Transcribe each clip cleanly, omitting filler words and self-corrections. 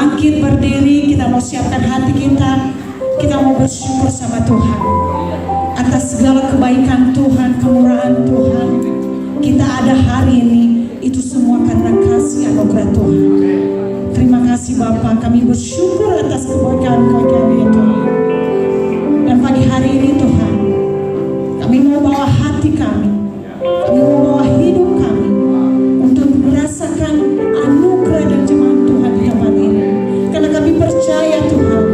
bangkit berdiri, kita mau siapkan hati kita. Kita mau bersyukur sama Tuhan atas segala kebaikan Tuhan, kemurahan Tuhan. Kita ada hari ini, itu semua karena kasih anugerah Tuhan. Terima kasih Bapa, kami bersyukur atas kebaikan-kebaikan-Nya Tuhan. Dan pagi hari ini Tuhan, kami mau bawa hati kami mau bawa hidup kami untuk merasakan anugerah dan jemaat Tuhan di tempat ini. Karena kami percaya Tuhan,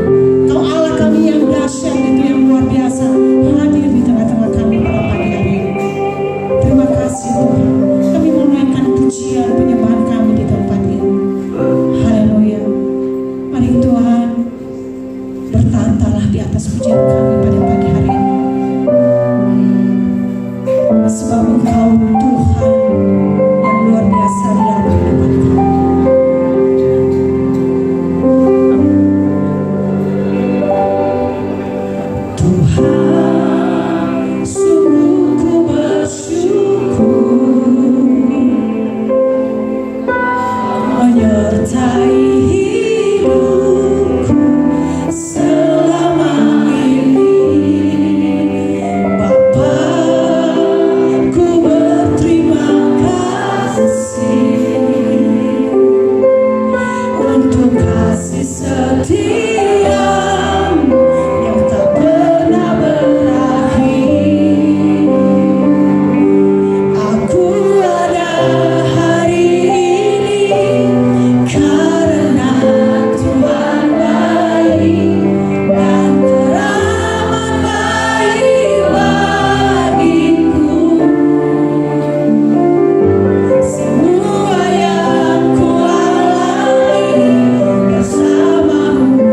Kau Allah kami yang dahsyat itu, yang luar biasa, hadir di tengah-tengah kami pada pagi hari ini. Terima kasih Tuhan, kami mau menaikkan pujian penyembahan kami di tempat ini. Haleluya. Mari Tuhan, bertahta-tahlah di atas pujian kami pada pagi hari ini. Sebab Engkau Tuhan yang luar biasa di dalam kehidupan kami. Tuhan, sungguh ku bersyukur menyertai hidupku selama ini. Bapa, ku berterima kasih untuk kasih setia-Mu yang tak pernah berakhir. Aku ada hari ini karena Tuhan baik dan teramat baik bagiku. Semua yang ku alami bersama-Mu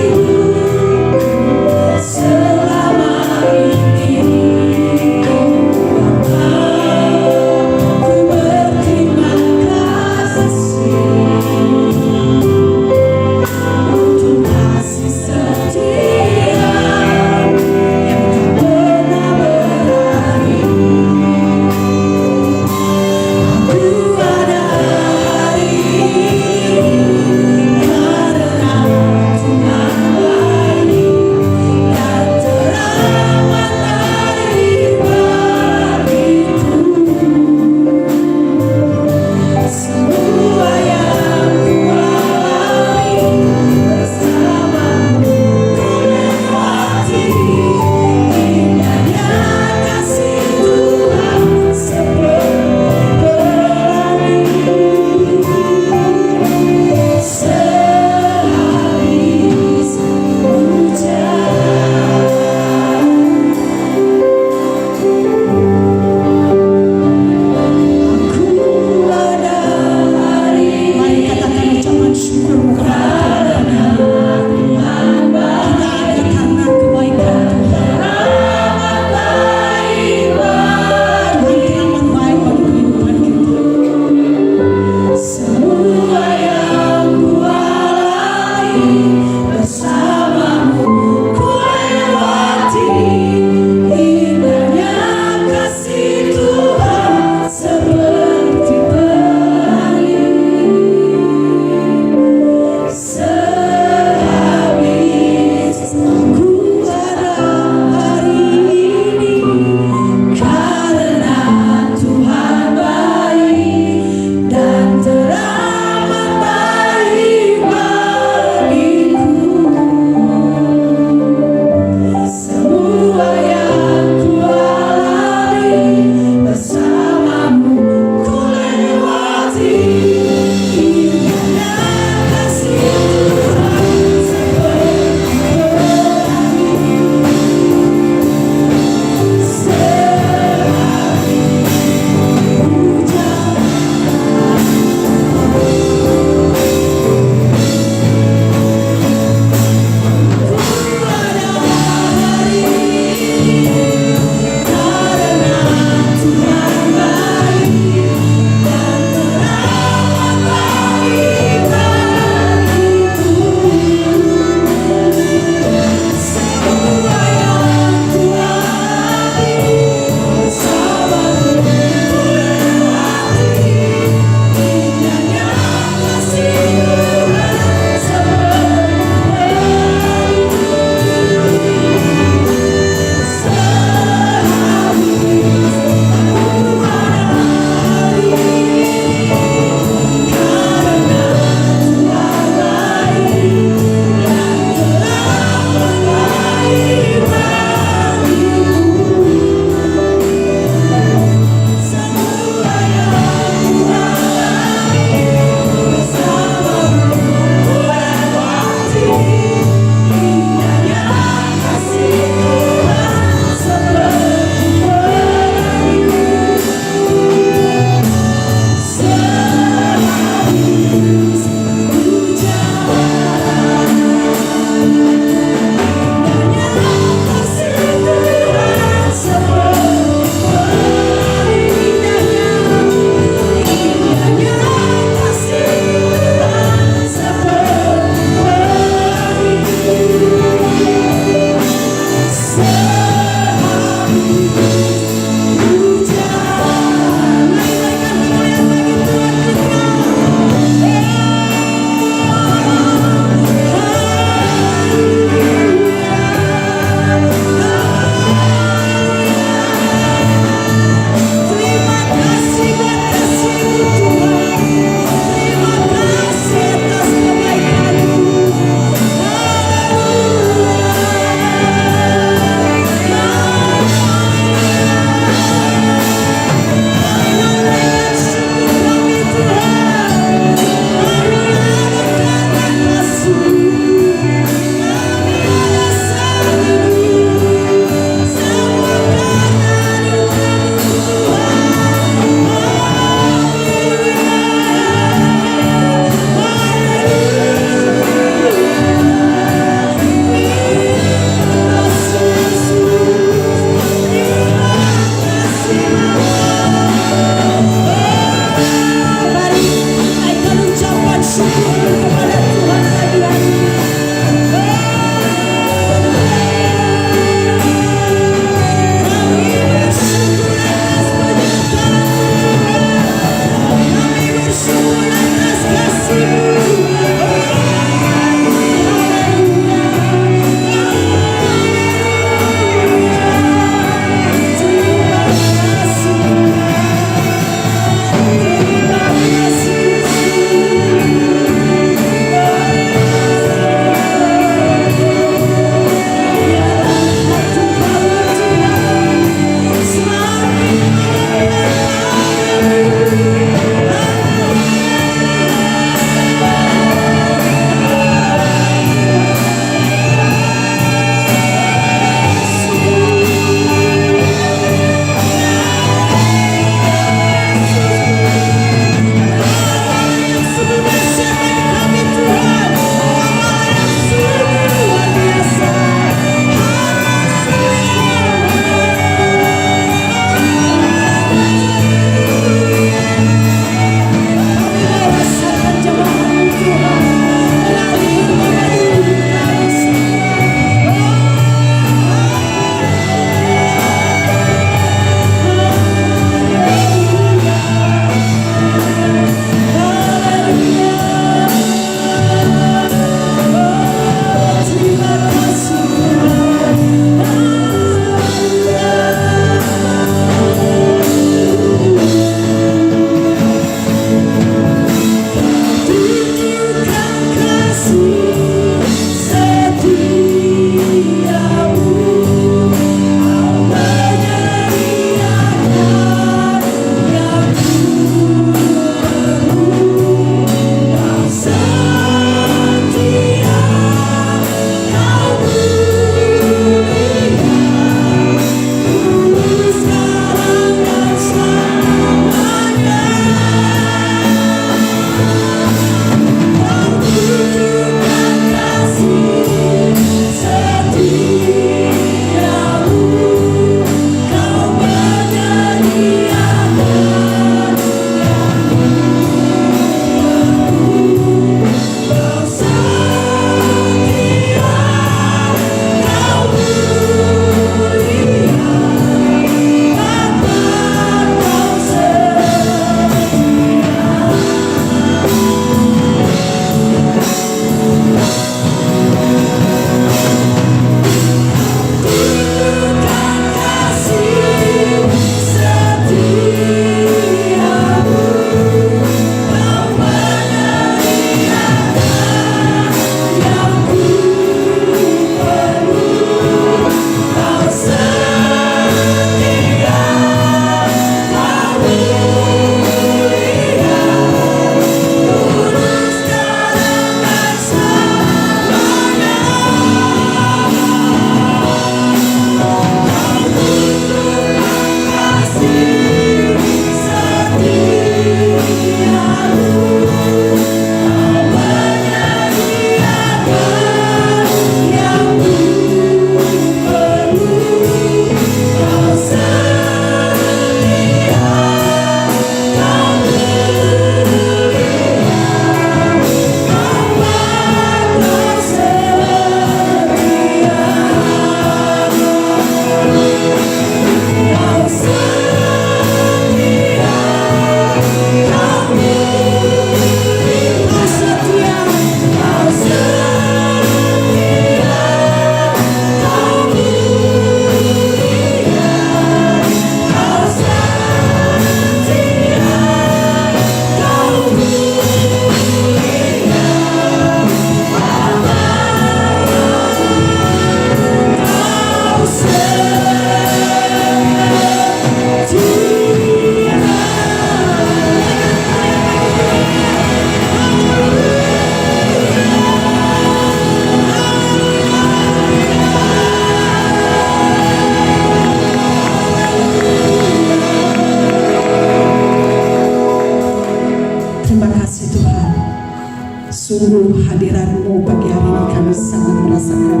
Sungguh hadirat-Mu pagi hari ini kami sangat merasakan.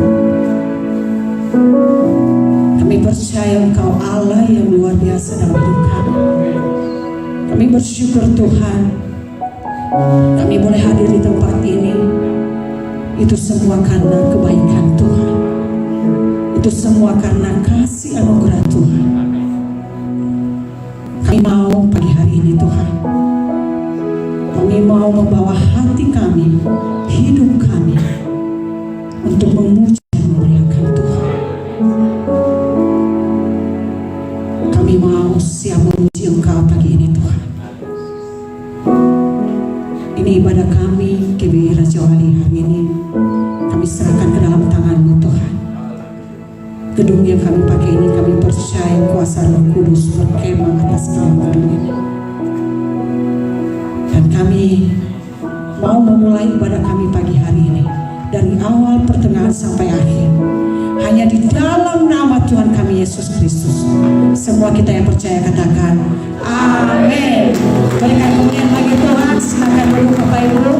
Kami percaya Engkau Allah yang luar biasa dalam hidup kami. Kami bersyukur Tuhan, kami boleh hadir di tempat ini. Itu semua karena kebaikan Tuhan. Itu semua karena kasih anugerah Tuhan. Kami mau pagi hari ini Tuhan, kami mau membawa hati kami, hidup kami untuk memuji dan memuliakan Tuhan. Kami mau siap memuji Engkau pagi ini Tuhan. Ini ibadah kami GBI Raja Wali hari ini kami serahkan ke dalam tangan-Mu Tuhan. Gedung yang kami pakai ini kami percaya kuasa Roh Kudus berkemah atas dalam gedung ini. Dan kami mau memulai ibadah kami pagi hari ini dari awal, pertengahan sampai akhir hanya di dalam nama Tuhan kami Yesus Kristus. Semua kita yang percaya katakan amin. Berikan kemuliaan bagi Tuhan. Silakan duduk Bapak Ibu.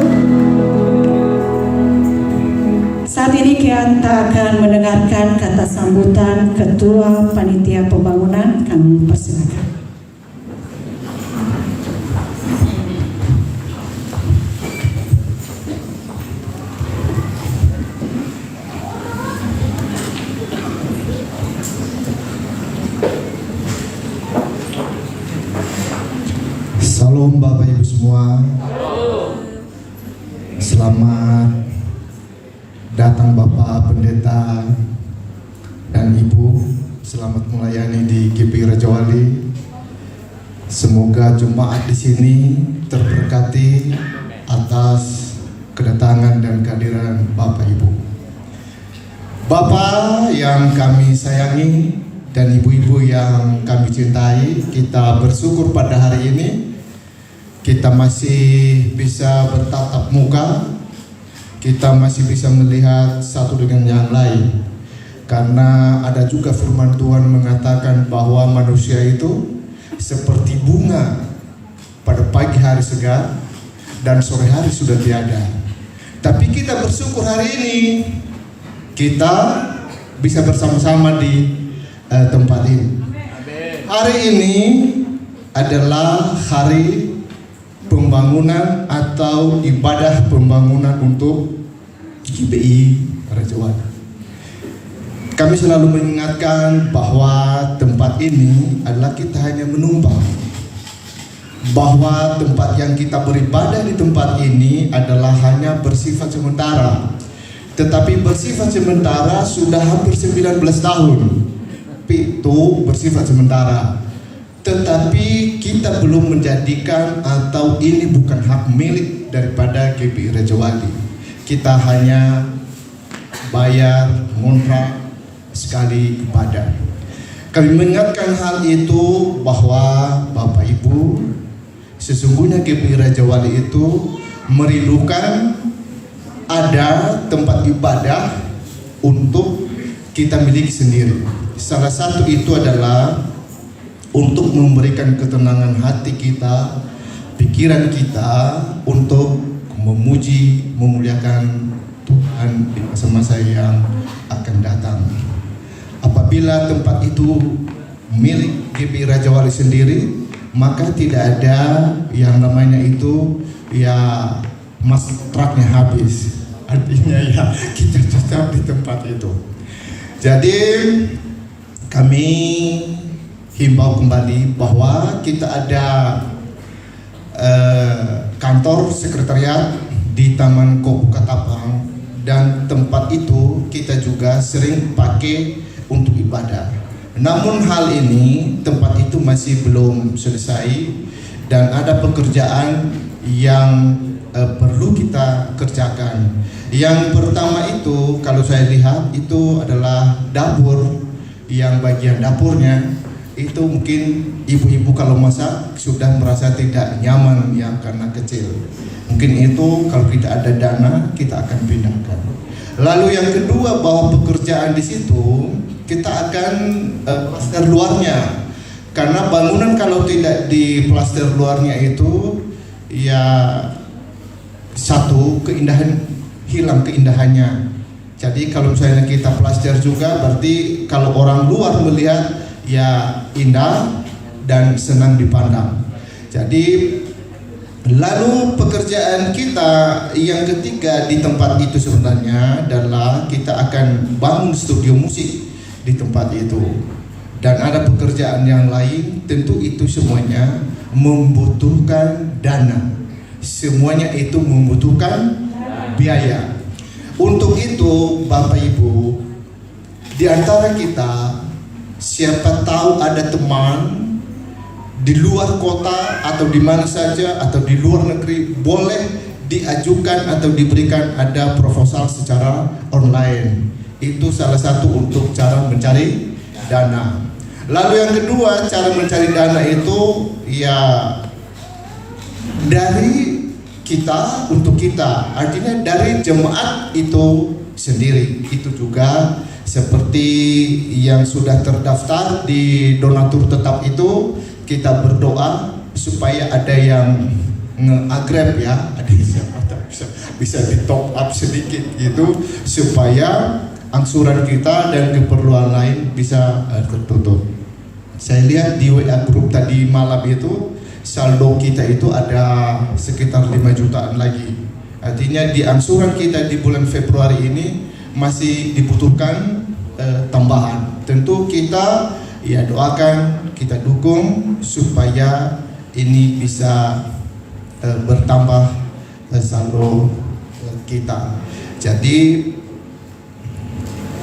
Saat ini kita akan mendengarkan kata sambutan Ketua Panitia Pembangunan. Kami persilakan. Salam Bapak Ibu semua. Selamat datang Bapak Pendeta dan Ibu. Selamat melayani di GBI Raja Wali. Semoga jemaat di sini terberkati atas kedatangan dan kehadiran Bapak Ibu. Bapak yang kami sayangi dan ibu-ibu yang kami cintai, kita bersyukur pada hari ini kita masih bisa bertatap muka, kita masih bisa melihat satu dengan yang lain. Karena ada juga firman Tuhan mengatakan bahwa manusia itu seperti bunga, pada pagi hari segar dan sore hari sudah tiada. Tapi kita bersyukur hari ini kita bisa bersama-sama di tempat ini. Hari ini adalah hari pembangunan atau ibadah pembangunan untuk GBI Raja Wali. Kami selalu mengingatkan bahwa tempat ini adalah kita hanya menumpang, bahwa tempat yang kita beribadah di tempat ini adalah hanya bersifat sementara. Tetapi bersifat sementara sudah hampir 19 tahun. Itu bersifat sementara. Tetapi kita belum menjadikan atau ini bukan hak milik daripada GBI Raja Wali. Kita hanya bayar ngontrak sekali ibadah. Kami mengingatkan hal itu bahwa Bapak Ibu, sesungguhnya GBI Raja Wali itu merindukan ada tempat ibadah untuk kita miliki sendiri. Salah satu itu adalah untuk memberikan ketenangan hati kita, pikiran kita untuk memuji, memuliakan Tuhan di masa-masa yang akan datang. Apabila tempat itu milik GBI Raja Wali sendiri, maka tidak ada yang namanya itu ya mas truknya habis. Artinya ya kita tetap di tempat itu. Jadi kami himbau kembali bahwa kita ada kantor sekretariat di Taman Kopu Katapang, dan tempat itu kita juga sering pakai untuk ibadah. Namun hal ini tempat itu masih belum selesai dan ada pekerjaan yang perlu kita kerjakan. Yang pertama itu kalau saya lihat itu adalah dapur, yang bagian dapurnya itu mungkin ibu-ibu kalau masak sudah merasa tidak nyaman ya karena kecil. Mungkin itu kalau tidak ada dana kita akan pindahkan. Lalu yang kedua, bahwa pekerjaan di situ kita akan plaster luarnya, karena bangunan kalau tidak di plaster luarnya itu ya satu keindahan hilang keindahannya. Jadi kalau misalnya kita plaster juga, berarti kalau orang luar melihat ya indah dan senang dipandang. Jadi lalu pekerjaan kita yang ketiga di tempat itu sebenarnya adalah kita akan bangun studio musik di tempat itu. Dan ada pekerjaan yang lain, tentu itu semuanya membutuhkan dana. Semuanya itu membutuhkan biaya. Untuk itu Bapak Ibu, di antara kita siapa tahu ada teman di luar kota atau di mana saja atau di luar negeri, boleh diajukan atau diberikan ada proposal secara online. Itu salah satu untuk cara mencari dana. Lalu yang kedua, cara mencari dana itu ya dari kita untuk kita, artinya dari jemaat itu sendiri. Itu juga seperti yang sudah terdaftar di donatur tetap itu, kita berdoa supaya ada yang nge-agrep ya, ada yang bisa di top up sedikit gitu supaya angsuran kita dan keperluan lain bisa tertutup. Saya lihat di WA grup tadi malam itu saldo kita itu ada sekitar 5 jutaan lagi. Artinya di angsuran kita di bulan Februari ini masih dibutuhkan tambahan. Tentu kita ya doakan, kita dukung supaya ini bisa bertambah saldo kita. Jadi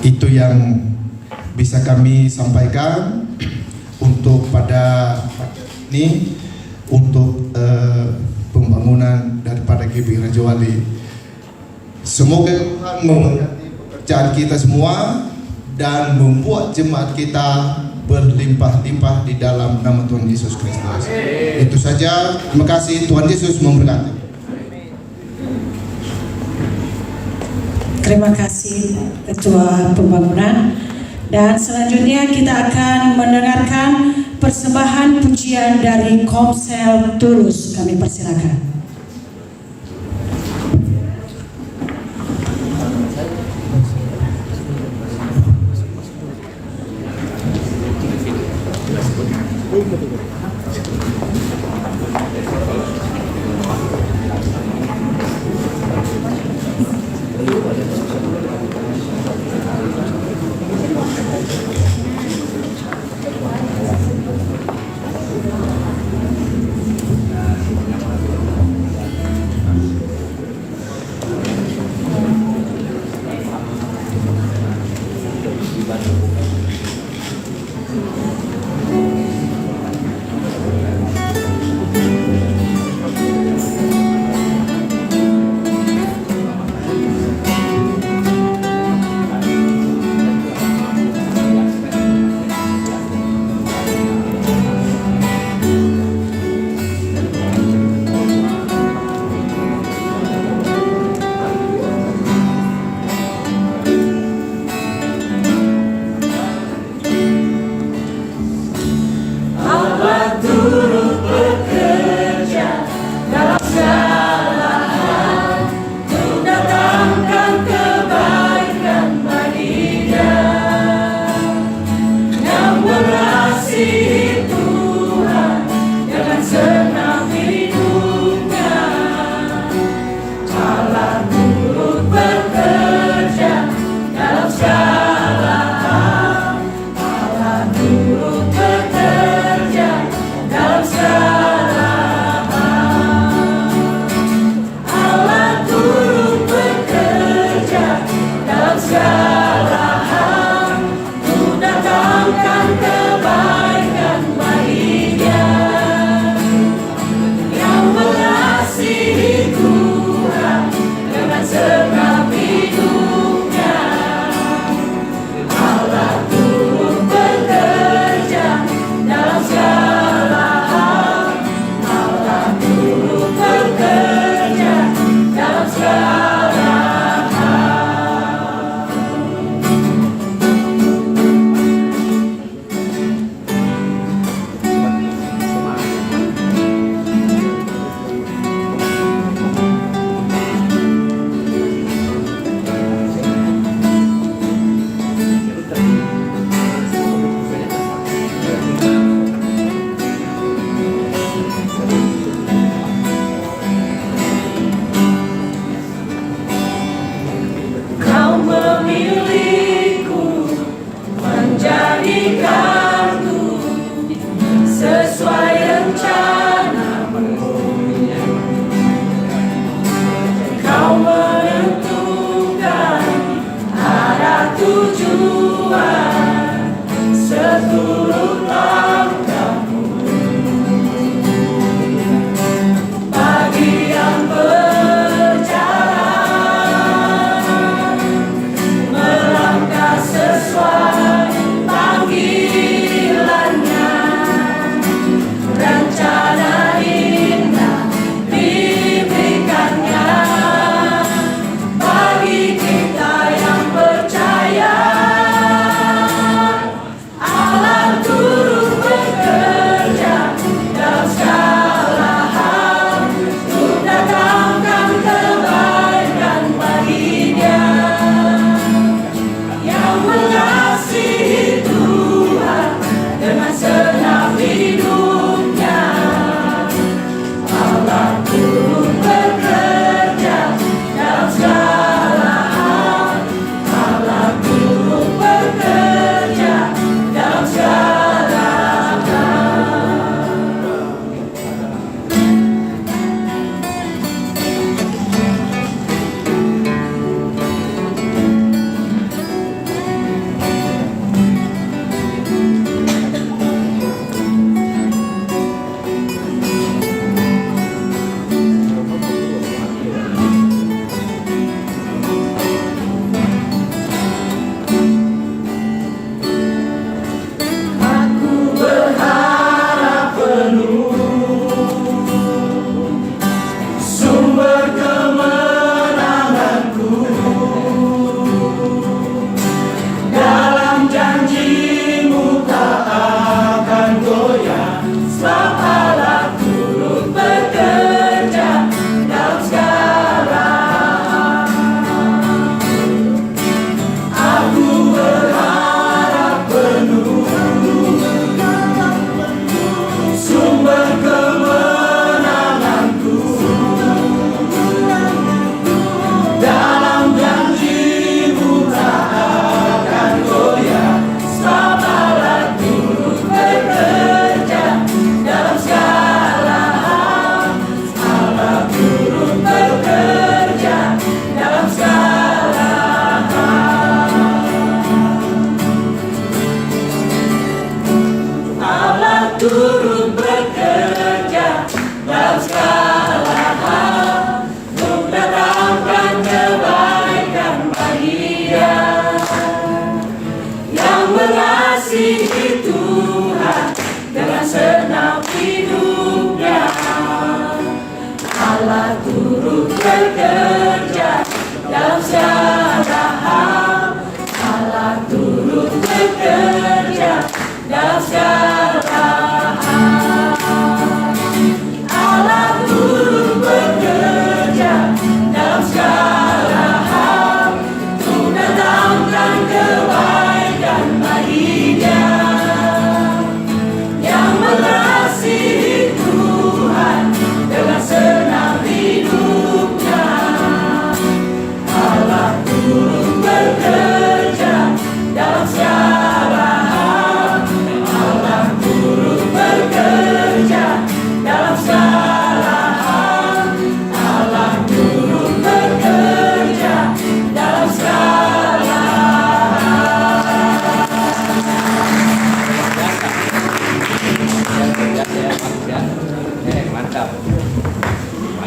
itu yang bisa kami sampaikan untuk pada ini, untuk pembangunan daripada GBI Raja Wali. Semoga Tuhan memberkati pekerjaan kita semua dan membuat jemaat kita berlimpah-limpah di dalam nama Tuhan Yesus Kristus. Itu saja. Terima kasih. Tuhan Yesus memberkati. Terima kasih Ketua Pembangunan. Dan selanjutnya kita akan mendengarkan persembahan pujian dari Komsel Tulus. Kami persilakan.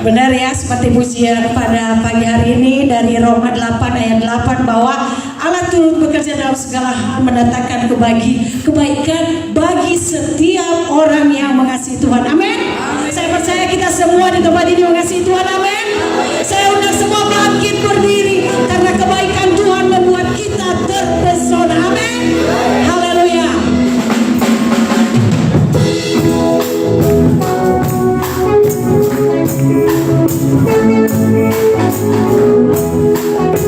Benar ya, seperti pujian pada pagi hari ini dari Roma 8 ayat 8 bahwa Allah turut bekerja dalam segala hal mendatangkan kebaikan bagi setiap orang yang mengasihi Tuhan. Amin. Saya percaya kita semua di tempat ini mengasihi Tuhan. Amin. Saya undang semua bangkit berdiri karena kebaikan Tuhan membuat kita terpesona. Amin. Haleluya. Sampai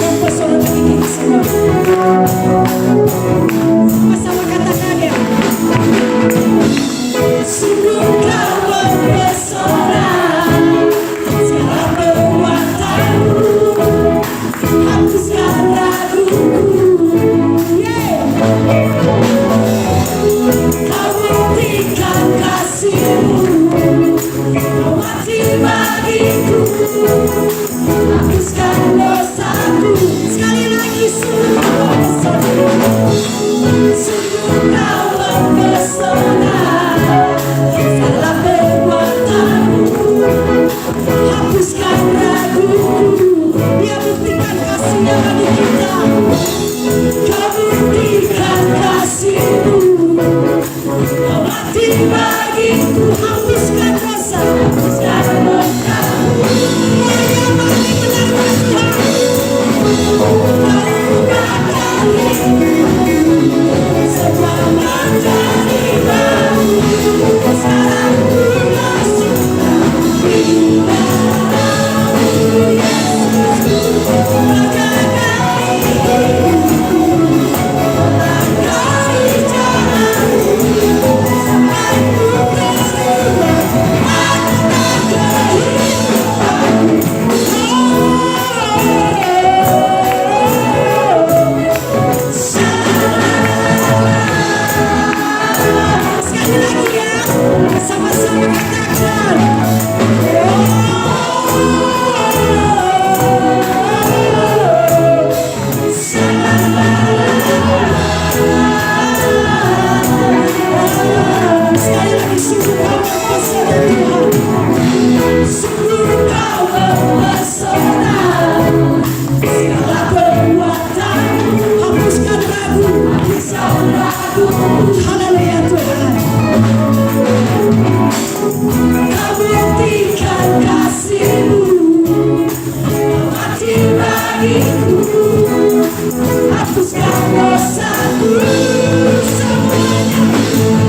ku beri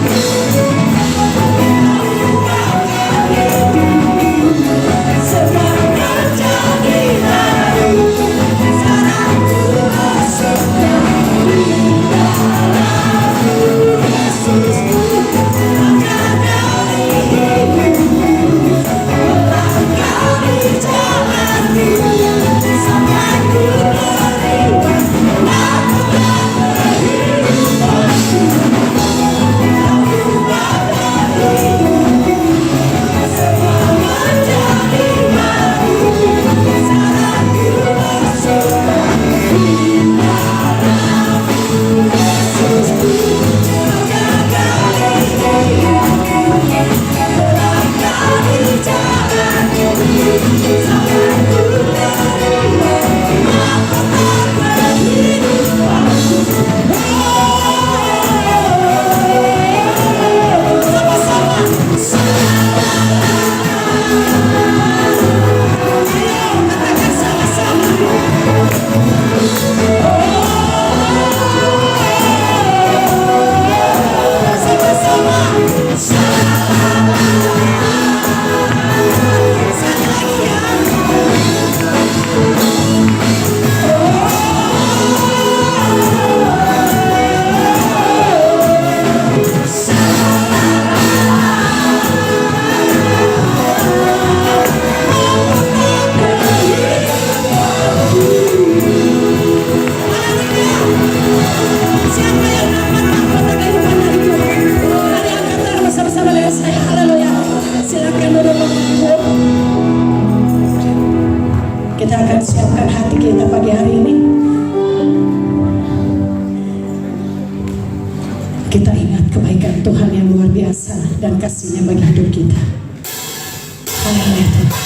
siapkan hati kita pagi hari ini. Kita ingat kebaikan Tuhan yang luar biasa dan kasih-Nya bagi hidup kita. Haleluya Tuhan.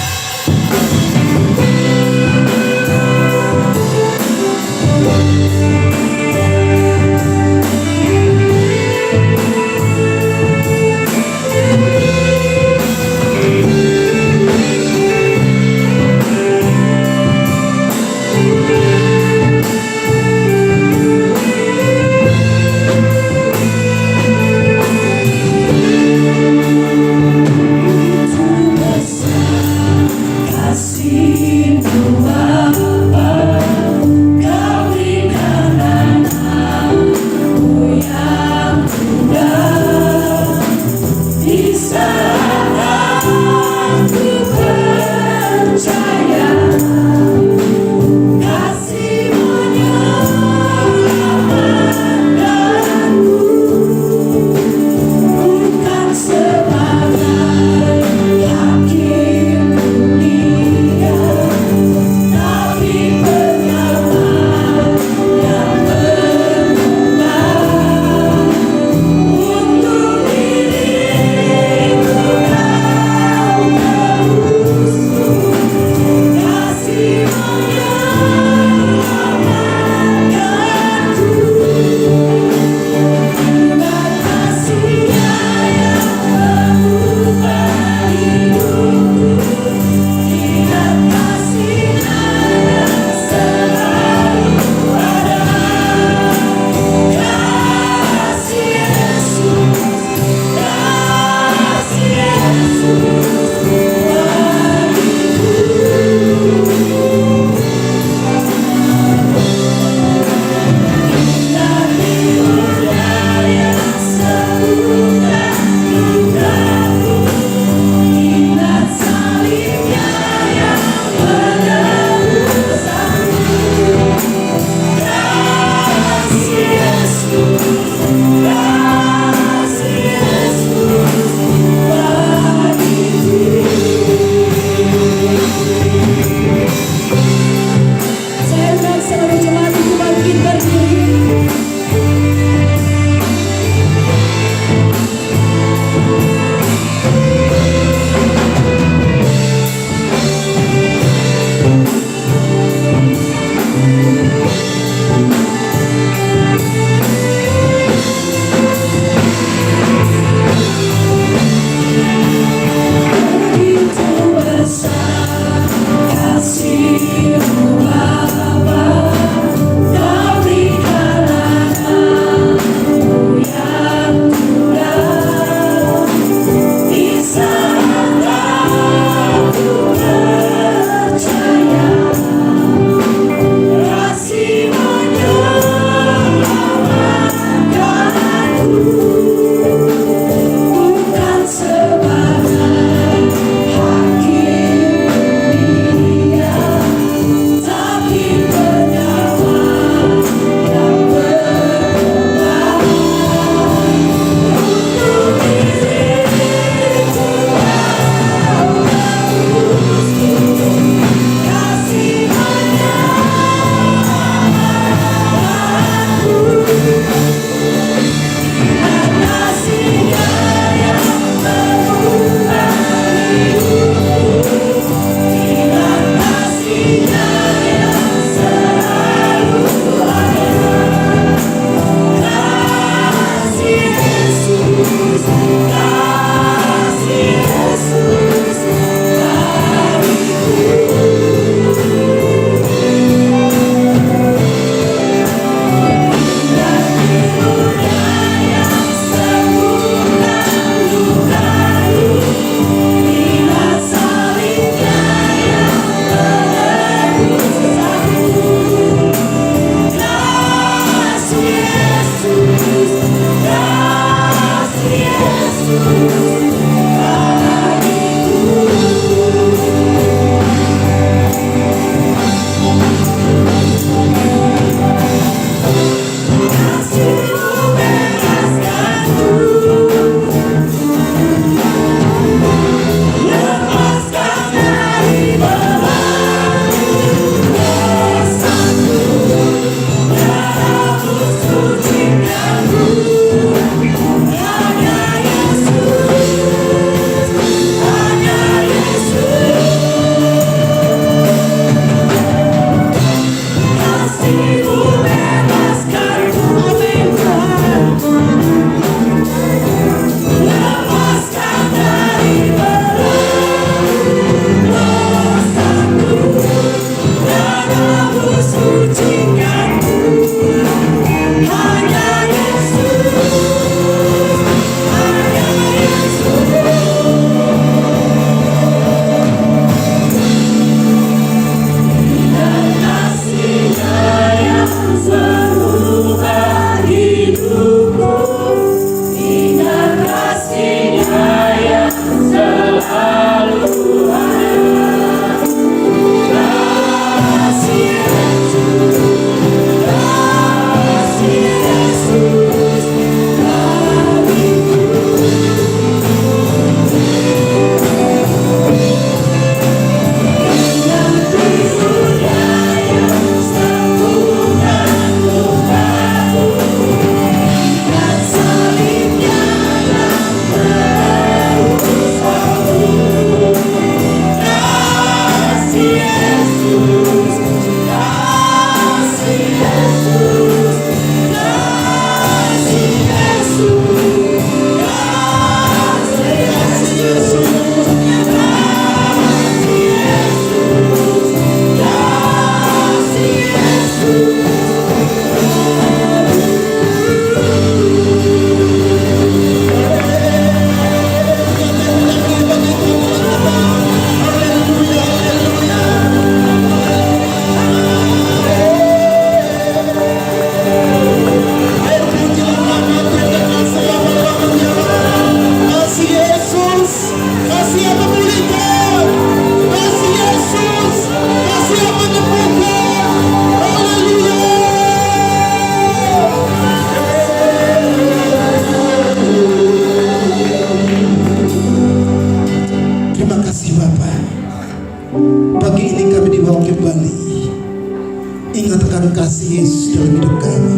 ingatkan kasih Yesus dalam hidup kami.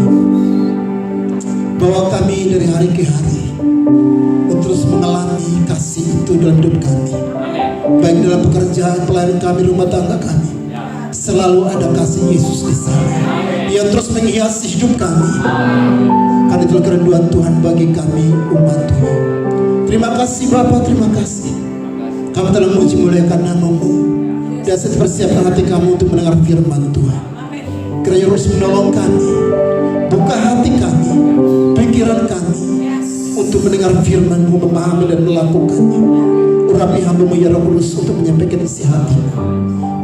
Bawa kami dari hari ke hari terus mengalami kasih itu dalam hidup kami. Baik dalam pekerjaan, pelayanan kami, rumah tangga kami, selalu ada kasih Yesus di sana yang terus menghiasi hidup kami. Karena itulah kerinduan Tuhan bagi kami umat Tuhan. Terima kasih Bapa, terima kasih. Kami telah memuji muliakan nama-Mu dan persiapkan hati kami untuk mendengar firman Tuhan. Kiranya Roh menolong kami, buka hati kami, pikiran kami untuk mendengar firman-Mu, memahami dan melakukannya. Urapi hamba-Mu ya Roh Kudus untuk menyampaikan isi hati-Mu.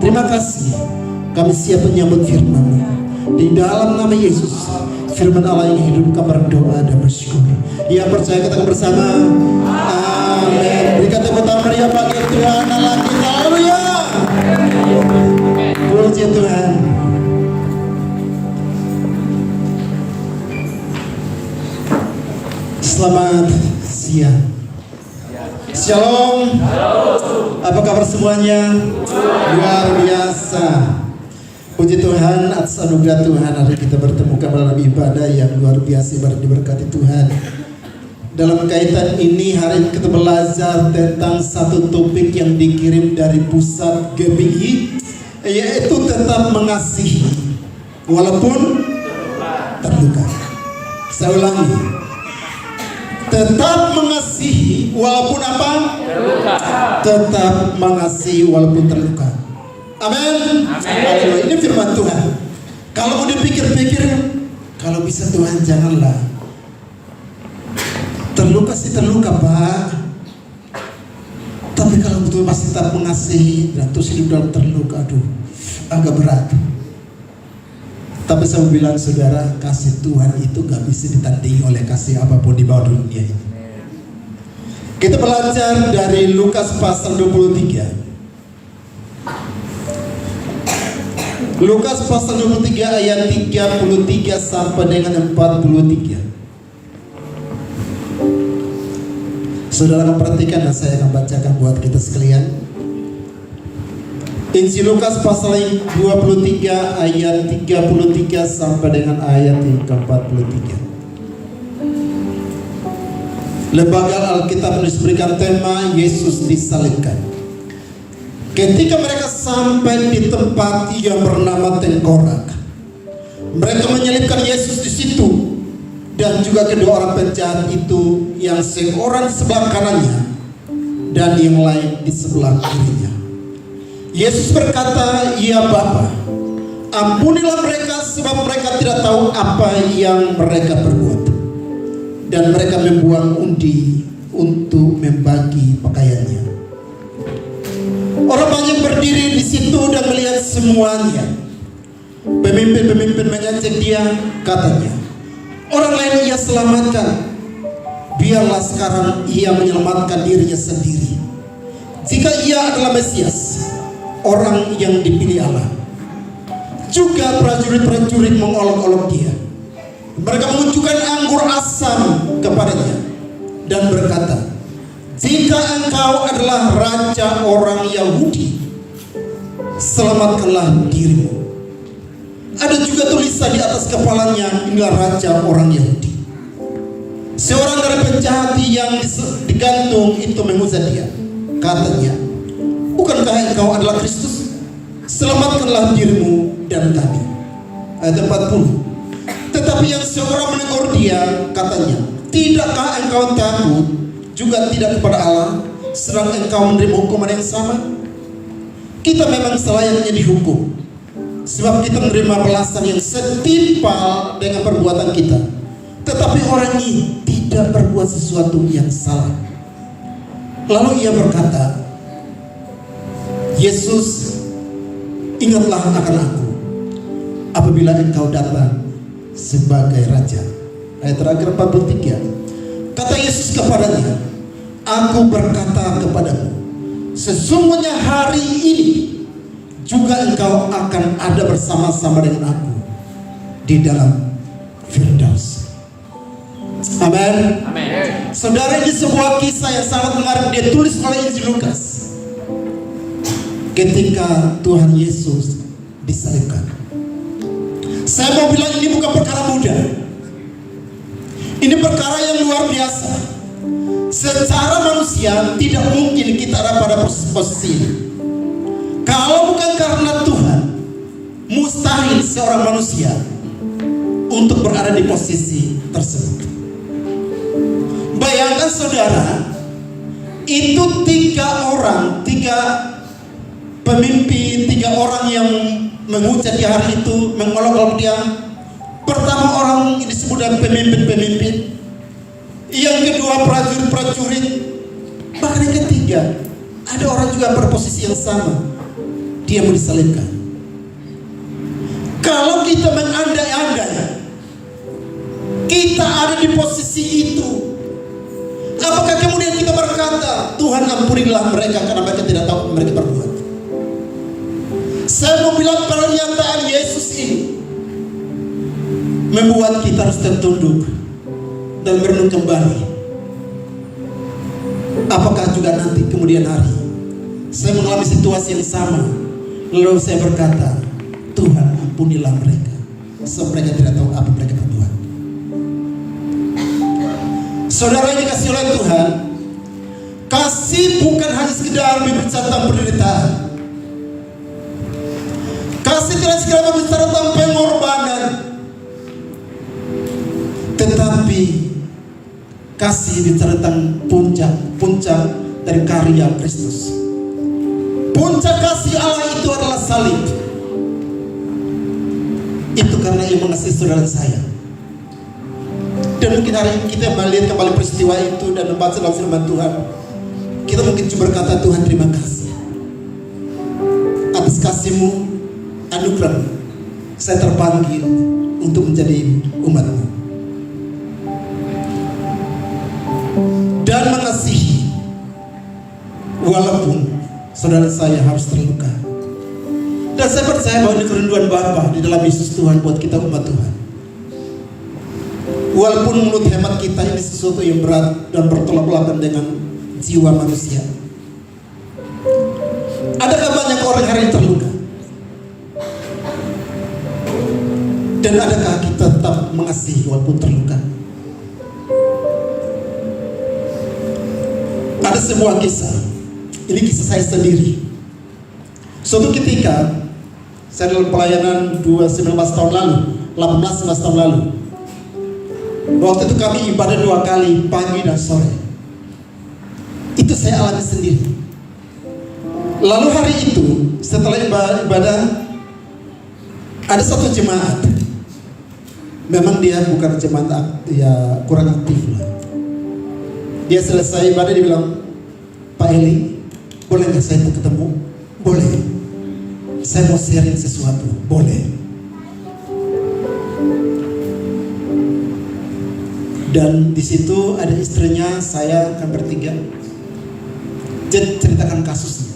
Terima kasih, kami siap menyambut firman-Mu. Di dalam nama Yesus, firman Allah yang hidup, kami berdoa dan bersyukur. Yang percaya katakan bersama, amin. Berikan tepuk tangan meriah bagi Tuhan Allah kita. Haleluya. Puji Tuhan. Selamat siang. Shalom. Apa kabar semuanya? Luar biasa. Puji Tuhan atas anugerah Tuhan, hari kita bertemu kembali dalam ibadah yang luar biasa, diberkati Tuhan. Dalam kaitan ini hari ini kita belajar tentang satu topik yang dikirim dari pusat GBI, yaitu tetap mengasihi walaupun terluka. Saya ulangi, tetap mengasihi walaupun apa? Terluka. Tetap mengasihi walaupun terluka. Amin. Ini firman Tuhan. Kalau mau dipikir-pikir, kalau bisa Tuhan janganlah terluka sih terluka Pak. Tapi kalau betul masih tetap mengasihi dan terus hidup dalam terluka, aduh, agak berat. Tapi saya bilang saudara, kasih Tuhan itu gak bisa ditandingi oleh kasih apapun di bawah dunia ini. Kita belajar dari Lukas pasal 23. Lukas pasal 23 ayat 33 sampai dengan 43. Saudara akan perhatikan dan saya akan bacakan buat kita sekalian. Injil Lukas pasal 23 ayat 33 sampai dengan ayat yang ke-43. Lembaga Alkitab menulis berikan tema Yesus disalibkan. Ketika mereka sampai di tempat yang bernama Tengkorak, mereka menyelipkan Yesus di situ dan juga kedua orang penjahat itu, yang seorang di sebelah kanannya dan yang lain di sebelah kirinya. Yesus berkata, "Ya Bapa, ampunilah mereka sebab mereka tidak tahu apa yang mereka perbuat." Dan mereka membuang undi untuk membagi pakaiannya. Orang banyak berdiri di situ dan melihat semuanya. Pemimpin-pemimpin mengejek dia, katanya, "Orang lain ia selamatkan, biarlah sekarang ia menyelamatkan dirinya sendiri. Jika ia adalah Mesias, orang yang dipilih Allah." Juga prajurit-prajurit mengolok-olok dia. Mereka menunjukkan anggur asam kepadanya dan berkata, "Jika engkau adalah raja orang Yahudi, selamatkanlah dirimu." Ada juga tulisan di atas kepalanya, "Inilah raja orang Yahudi." Seorang dari penjahat yang digantung itu menghujat dia, katanya, "Bukankah engkau adalah Kristus? Selamatkanlah dirimu dan kami." Ayat 40. Tetapi yang seorang menegur dia, katanya, "Tidakkah engkau takut juga tidak kepada Allah, sedang engkau menerima hukuman yang sama? Kita memang selayaknya dihukum, sebab kita menerima balasan yang setimpal dengan perbuatan kita. Tetapi orang ini tidak berbuat sesuatu yang salah." Lalu ia berkata, "Yesus, ingatlah akan aku apabila engkau datang sebagai raja." Ayat terakhir 43. Kata Yesus kepadanya, "Aku berkata kepadamu, sesungguhnya hari ini juga engkau akan ada bersama-sama dengan aku di dalam Firdaus." Amin. Saudara, ini sebuah kisah yang sangat menarik, dia tulis oleh Injil Lukas. Ketika Tuhan Yesus disalibkan, Saya mau bilang ini bukan perkara mudah. Ini perkara yang luar biasa. Secara manusia tidak mungkin kita ada pada posisi ini. Kalau bukan karena Tuhan, mustahil seorang manusia untuk berada di posisi tersebut. Bayangkan saudara, itu tiga pemimpin, 3 orang yang mengucap di hari itu, mengolok-olok dia. Pertama orang ini disebut dengan pemimpin-pemimpin, yang kedua prajurit-prajurit, bahkan yang ketiga ada orang juga berposisi yang sama, dia mau disalibkan. Kalau kita mengandai-andai kita ada di posisi itu, apakah kemudian kita berkata, Tuhan ampunilah mereka karena mereka tidak tahu apa mereka berbuat? Saya mau bilang pernyataan Yesus ini membuat kita harus tertunduk dan merenung kembali. Apakah juga nanti kemudian hari saya mengalami situasi yang sama, lalu saya berkata, Tuhan ampunilah mereka, sebab mereka tidak tahu apa mereka berbuat. Saudara yang dikasihi oleh Tuhan, kasih bukan hanya sekedar berbicara tentang penderitaan. Kasih tidak sekedar berbicara tentang pengorbanan, tetapi kasih bicara tentang puncak dari karya Kristus. Puncak kasih Allah itu adalah salib. Itu karena Ia mengasihi saudara saya. Dan mungkin hari ini kita melihat kembali peristiwa itu dan membaca dalam firman Tuhan, kita mungkin cuma berkata, Tuhan terima kasih atas kasih-Mu, anugerah saya terpanggil untuk menjadi umat-Mu dan mengasihi walaupun saudara saya harus terluka. Dan saya percaya bahwa ini kerinduan Bapa di dalam Yesus Tuhan buat kita umat Tuhan. Walaupun menurut hemat kita ini sesuatu yang berat dan bertolak belakang dengan jiwa manusia. Adakah banyak orang hari ini terluka? Dan adakah kita tetap mengasihi walaupun terluka? Ada sebuah kisah. Ini kisah saya sendiri. Suatu ketika saya dalam pelayanan 19 tahun lalu, 18 tahun lalu. Waktu itu kami ibadah 2 kali, pagi dan sore. Itu saya alami sendiri. Lalu hari itu setelah ibadah ada satu jemaat. Memang dia bukan jemaat ya kurang aktif lah. Dia selesai ibadah, dia bilang, Pak Eli, boleh nggak saya mau ketemu? Boleh. Saya mau sharing sesuatu. Boleh. Dan di situ ada istrinya, saya akan bertiga. Jadi ceritakan kasusnya.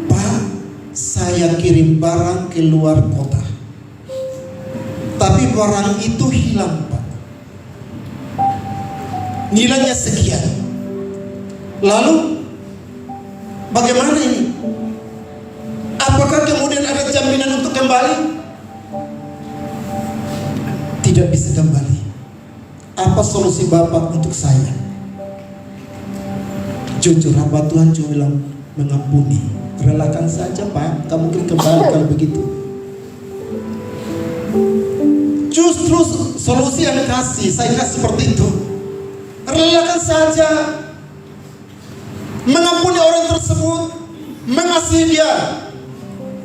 Pak, saya kirim barang ke luar kota, tapi barang itu hilang, Pak. Nilainya sekian. Lalu bagaimana ini? Apakah kemudian ada jaminan untuk kembali? Tidak bisa kembali. Apa solusi Bapak untuk saya? Jujur hamba Tuhan cuma bilang mengampuni. Relakan saja Pak, kamu mungkin kembali kalau begitu. Justru solusi yang saya kasih seperti itu. Relakan saja, mengampuni orang tersebut, mengasihi dia,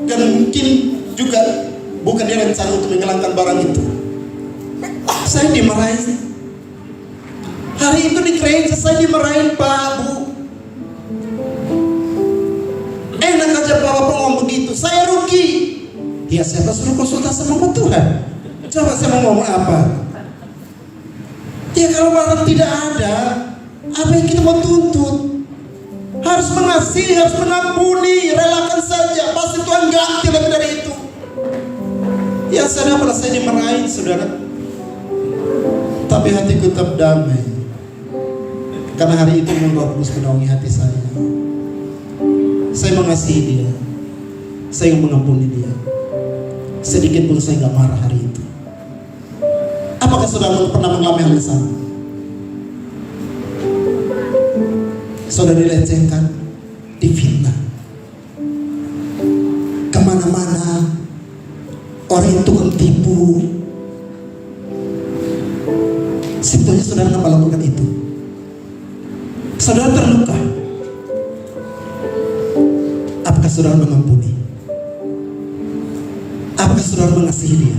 dan mungkin juga bukan dia rencana untuk menghilangkan barang itu. Saya dimarahin. Hari itu di gereja saya dimarahin, Pak, Bu. Enak aja Bapak ngomong begitu, saya rugi. Ya saya suruh konsultasi sama Tuhan. Coba saya mau ngomong apa? Ya kalau barang tidak ada, apa yang kita mau tuntut? Harus mengasihi, harus mengampuni, relakan saja. Pasti Tuhan ganti lebih dari itu. Ya saya pernah saya dimarahin, saudara. Tapi hatiku tetap damai. Karena hari itu Roh Kudus menaungi hati saya. Saya mengasihi dia. Saya mengampuni dia. sedikit pun saya nggak marah hari itu. Apakah saudara pernah mengalami hal yang sama? Saudara dilecehkan, difitnah, kemana-mana orang itu tukang tipu. Sebetulnya saudara nggak melakukan itu. Saudara terluka. Apakah saudara mengampuni? Apakah saudara mengasihi dia?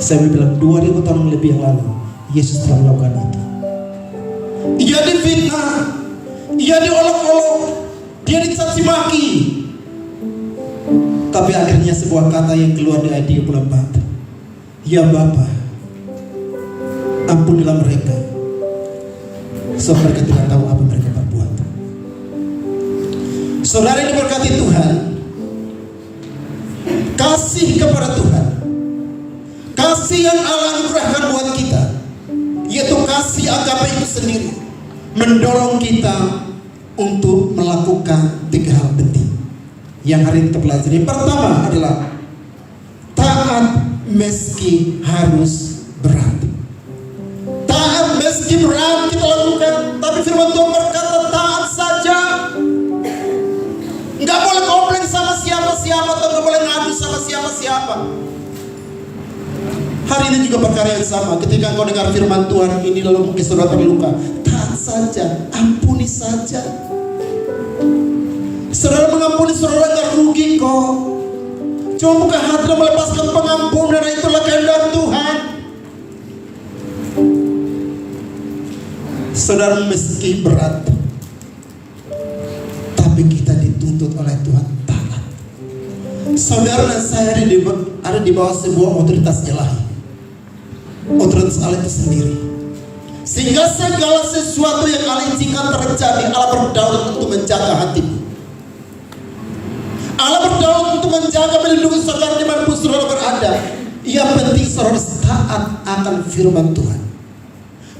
Saya bilang 2000 tahun lebih yang lalu Yesus telah melakukan itu. Ia difitnah, ia diolok-olok, dia dicaci maki. Tapi akhirnya sebuah kata yang keluar dari dia 24. Ya Bapa, ampunilah mereka, sebab mereka tidak tahu apa mereka perbuat. Saudara yang diberkati Tuhan, kasih kepada Tuhan, kasih yang Allah anugerahkan buat kita, yaitu kasih agape itu sendiri, mendorong kita untuk melakukan 3 hal penting yang hari ini kita pelajari. Pertama adalah taat meski harus berat. Taat meski berat kita lakukan, tapi firman Tuhan berkata taat saja. Nggak boleh komplain sama siapa-siapa, atau nggak boleh ngadu sama siapa-siapa. Hari ini juga perkara yang sama. Ketika engkau dengar firman Tuhan ini lalu mungkin saudara terluka, taat saja, ampuni saja. Saudara mengampuni saudara nggak rugi kok. Cuma buka hati dan melepaskan pengampunan, itulah kehendak Tuhan. Saudara meski berat, tapi kita dituntut oleh Tuhan taat. Saudara dan saya ada di bawah sebuah otoritas ilahi, otoritas Allah itu sendiri. Sehingga segala sesuatu yang Allah izinkan terjadi, Allah berdaulat untuk menjaga hatimu. Allah berdaulat untuk menjaga, melindungi saudara dimanapun saudara berada. Yang penting saudara taat akan firman Tuhan.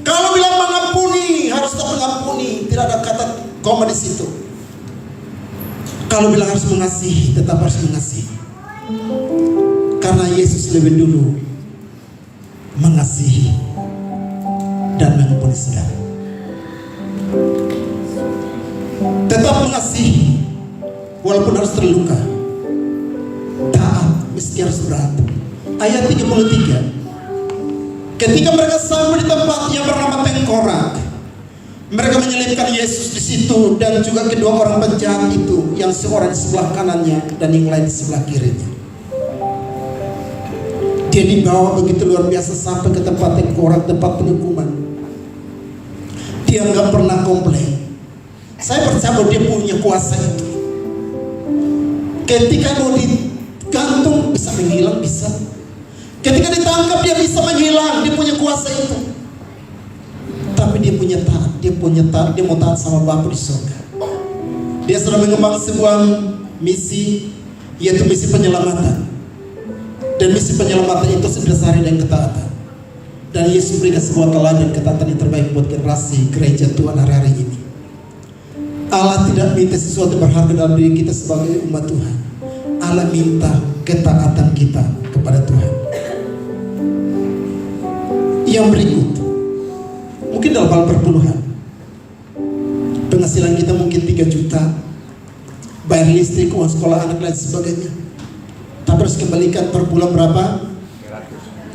Kalau bilang mengampuni, harus tetap mengampuni, tidak ada kata koma di situ. Kalau bilang harus mengasihi, tetap harus mengasihi. Karena Yesus lebih dulu mengasihi dan mengampuni saudara. Tetap mengasihi walaupun harus terluka. Taat meski harus berat. Ayat 33. Ketika mereka sampai di tempat yang bernama Tengkorak, mereka menyelipkan Yesus di situ dan juga kedua orang penjahat itu, yang seorang di sebelah kanannya dan yang lain di sebelah kirinya. Dia dibawa begitu luar biasa sampai ke tempat Tengkorak, tempat penghukuman. Dia nggak pernah komplain. Saya percaya bahwa dia punya kuasa itu. Ketika mau digantung bisa menghilang, bisa. Ketika ditangkap dia bisa menghilang, dia punya kuasa itu. Tapi dia punya taat, dia mau taat sama Bapa di surga. Dia sudah mengembang sebuah misi, yaitu misi penyelamatan. Dan misi penyelamatan itu didasari dengan ketaatan. Dan Yesus berikan sebuah teladan ketaatan yang terbaik buat generasi gereja Tuhan hari-hari ini. Allah tidak minta sesuatu berharga dalam diri kita sebagai umat Tuhan. Allah minta ketaatan kita kepada Tuhan. Yang berikut, mungkin dalam hal perpuluhan, penghasilan kita mungkin 3 juta, bayar listrik, uang sekolah anak dan sebagainya. Tapi harus kembalikan per bulan berapa?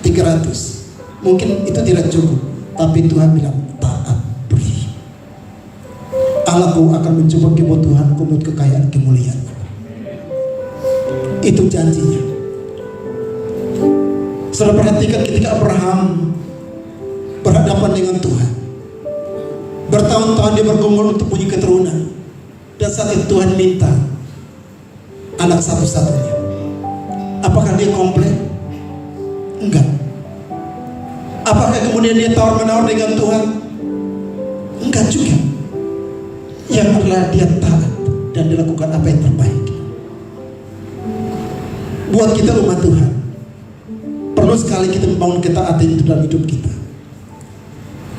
300. Mungkin itu tidak cukup, tapi Tuhan bilang taat beri. Allah akan mencoba kebutuhan, kekayaan, kemuliaan. Itu janjinya. Saudara perhatikan ketika Abraham berhadapan dengan Tuhan, bertahun-tahun dia bergumul untuk punya keturunan, dan saat itu Tuhan minta anak satu-satunya. Apakah dia komplain? Enggak. Apakah kemudian dia tawar-menawar dengan Tuhan? Enggak juga. Yang adalah dia taat dan dilakukan apa yang terbaik. Buat kita umat Tuhan, perlu sekali kita membangun ketaatan itu dalam hidup kita.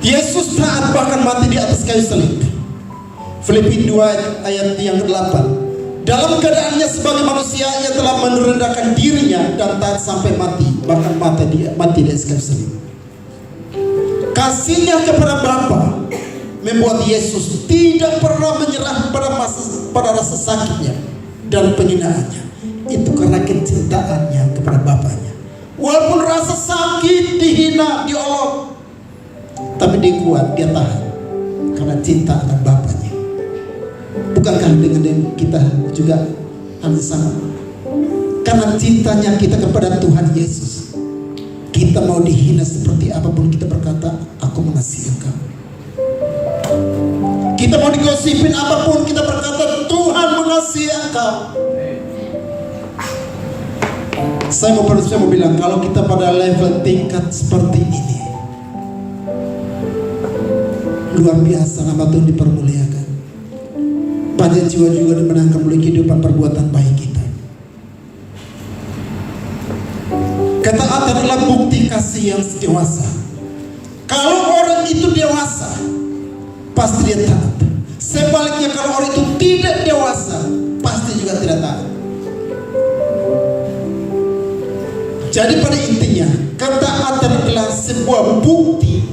Yesus taat bahkan mati di atas kayu salib. Filipi 2 ayat yang ke-8. Dalam keadaannya sebagai manusia, ia telah merendahkan dirinya dan taat sampai mati, bahkan mati di kayu salib. Kasihnya kepada Bapa membuat Yesus tidak pernah menyerah pada rasa sakitnya dan penghinaannya. Itu karena kecintaannya kepada Bapaknya. Walaupun rasa sakit, dihina, diolok, tapi dia kuat, dia tahan karena cinta akan Bapaknya. Bukankah dengan kita juga hal sama? Karena cintanya kita kepada Tuhan Yesus, kita mau dihina seperti apapun kita berkata, aku mengasihi engkau. Kita mau digosipin apapun kita berkata, Tuhan mengasihi engkau. Saya mau bilang, kalau kita pada level tingkat seperti ini, luar biasa nama Tuhan dipermuliakan. Banyak jiwa-jiwa dimenangkan melalui kehidupan perbuatan baik kita. Ketaatan adalah bukti kasih yang dewasa. Kalau orang itu dewasa, pasti dia taat. Sebaliknya kalau orang itu tidak dewasa, pasti juga tidak taat. Jadi pada intinya, ketaatan adalah sebuah bukti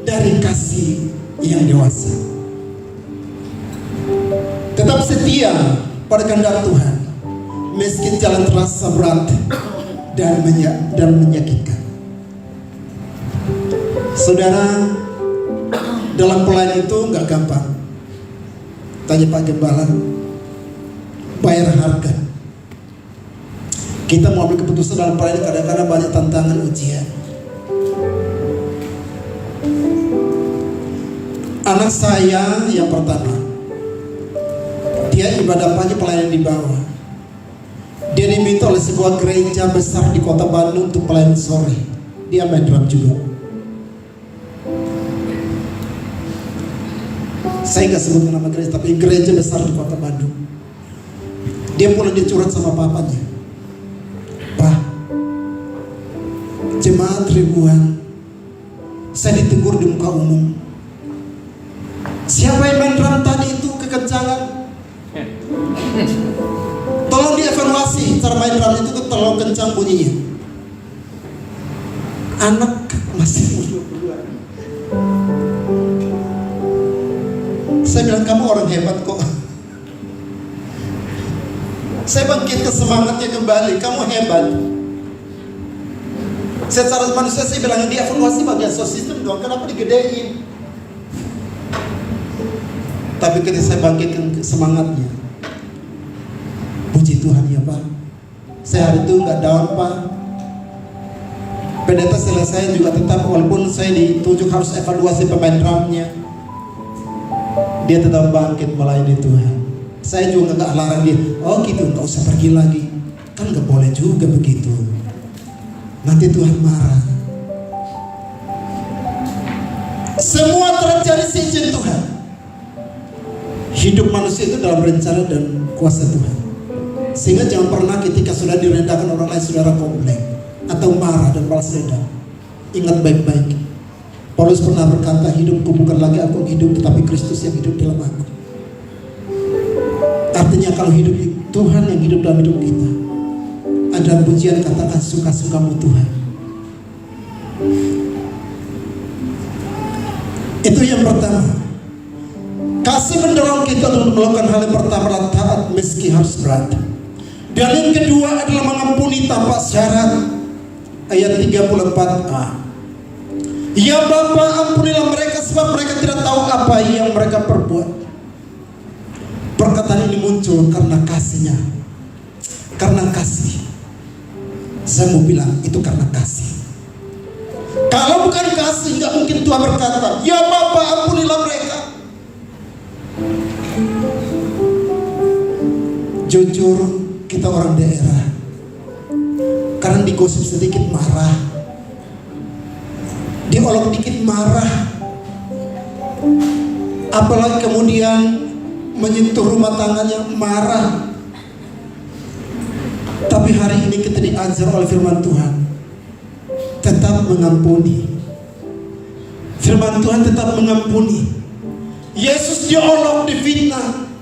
dari kasih yang dewasa. Tetap setia pada kehendak Tuhan, meski jalan terasa berat dan menyakitkan. Saudara, dalam pelayanan itu nggak gampang. Tanya Pak Gembala, bayar harga. Kita mau ambil keputusan dalam pelayanan, kadang-kadang banyak tantangan, ujian. Anak saya yang pertama, dia ibadah pagi pelayanan di bawah. Dia diminta oleh sebuah gereja besar di kota Bandung untuk pelayanan sore. Dia main drum juga. Saya nggak sebut nama gereja, tapi gereja besar di kota Bandung. Dia pulang, dia curhat sama papanya. Pak, jemaat ribuan, saya ditegur di muka umum. Siapa yang main drum tadi itu kekencangan? Tolong dievaluasi cara main drum itu terlalu kencang bunyinya. Anak masih umur 22. Saya bilang, kamu orang hebat kok. Saya bangkitkan semangatnya kembali, kamu hebat. Secara manusia saya bilang, dievaluasi bagian sound system dong, kenapa digedein? Tapi ketika saya bangkitkan semangatnya, puji Tuhan ya Pak, saya hari itu nggak down Pak. Pendeta selesai juga tetap, walaupun saya ditunjuk harus evaluasi pemain drumnya, dia tetap bangkit melayani Tuhan. Saya juga nggak larang dia, oh gitu nggak usah pergi lagi, kan nggak boleh juga begitu, nanti Tuhan marah. Semua terjadi seizin Tuhan. Hidup manusia itu dalam rencana dan kuasa Tuhan. Sehingga jangan pernah ketika sudah direndahkan orang lain saudara komplain atau marah dan balas dendam. Ingat baik-baik, Paulus pernah berkata, hidupku bukan lagi aku yang hidup, tetapi Kristus yang hidup dalam aku. Artinya kalau hidup Tuhan yang hidup dalam hidup kita, ada pujian katakan suka-sukamu Tuhan. Itu yang pertama. Kasih mendorong kita untuk melakukan hal yang pertama adalah taat meski harus berat. Dan yang kedua adalah mengampuni tanpa syarat. Ayat 34a. Ya Bapa, ampunilah mereka sebab mereka tidak tahu apa yang mereka perbuat. Perkataan ini muncul karena kasihnya. Karena kasih. Saya mau bilang itu karena kasih. Kalau bukan kasih, nggak mungkin Tuhan berkata, ya Bapa, ampunilah mereka. Jujur, kita orang daerah, karena digosip sedikit marah, diolok dikit marah, apalagi kemudian menyentuh rumah tangganya marah. Tapi hari ini kita diajar oleh firman Tuhan tetap mengampuni. Firman Tuhan tetap mengampuni. Yesus diolok, difitnah.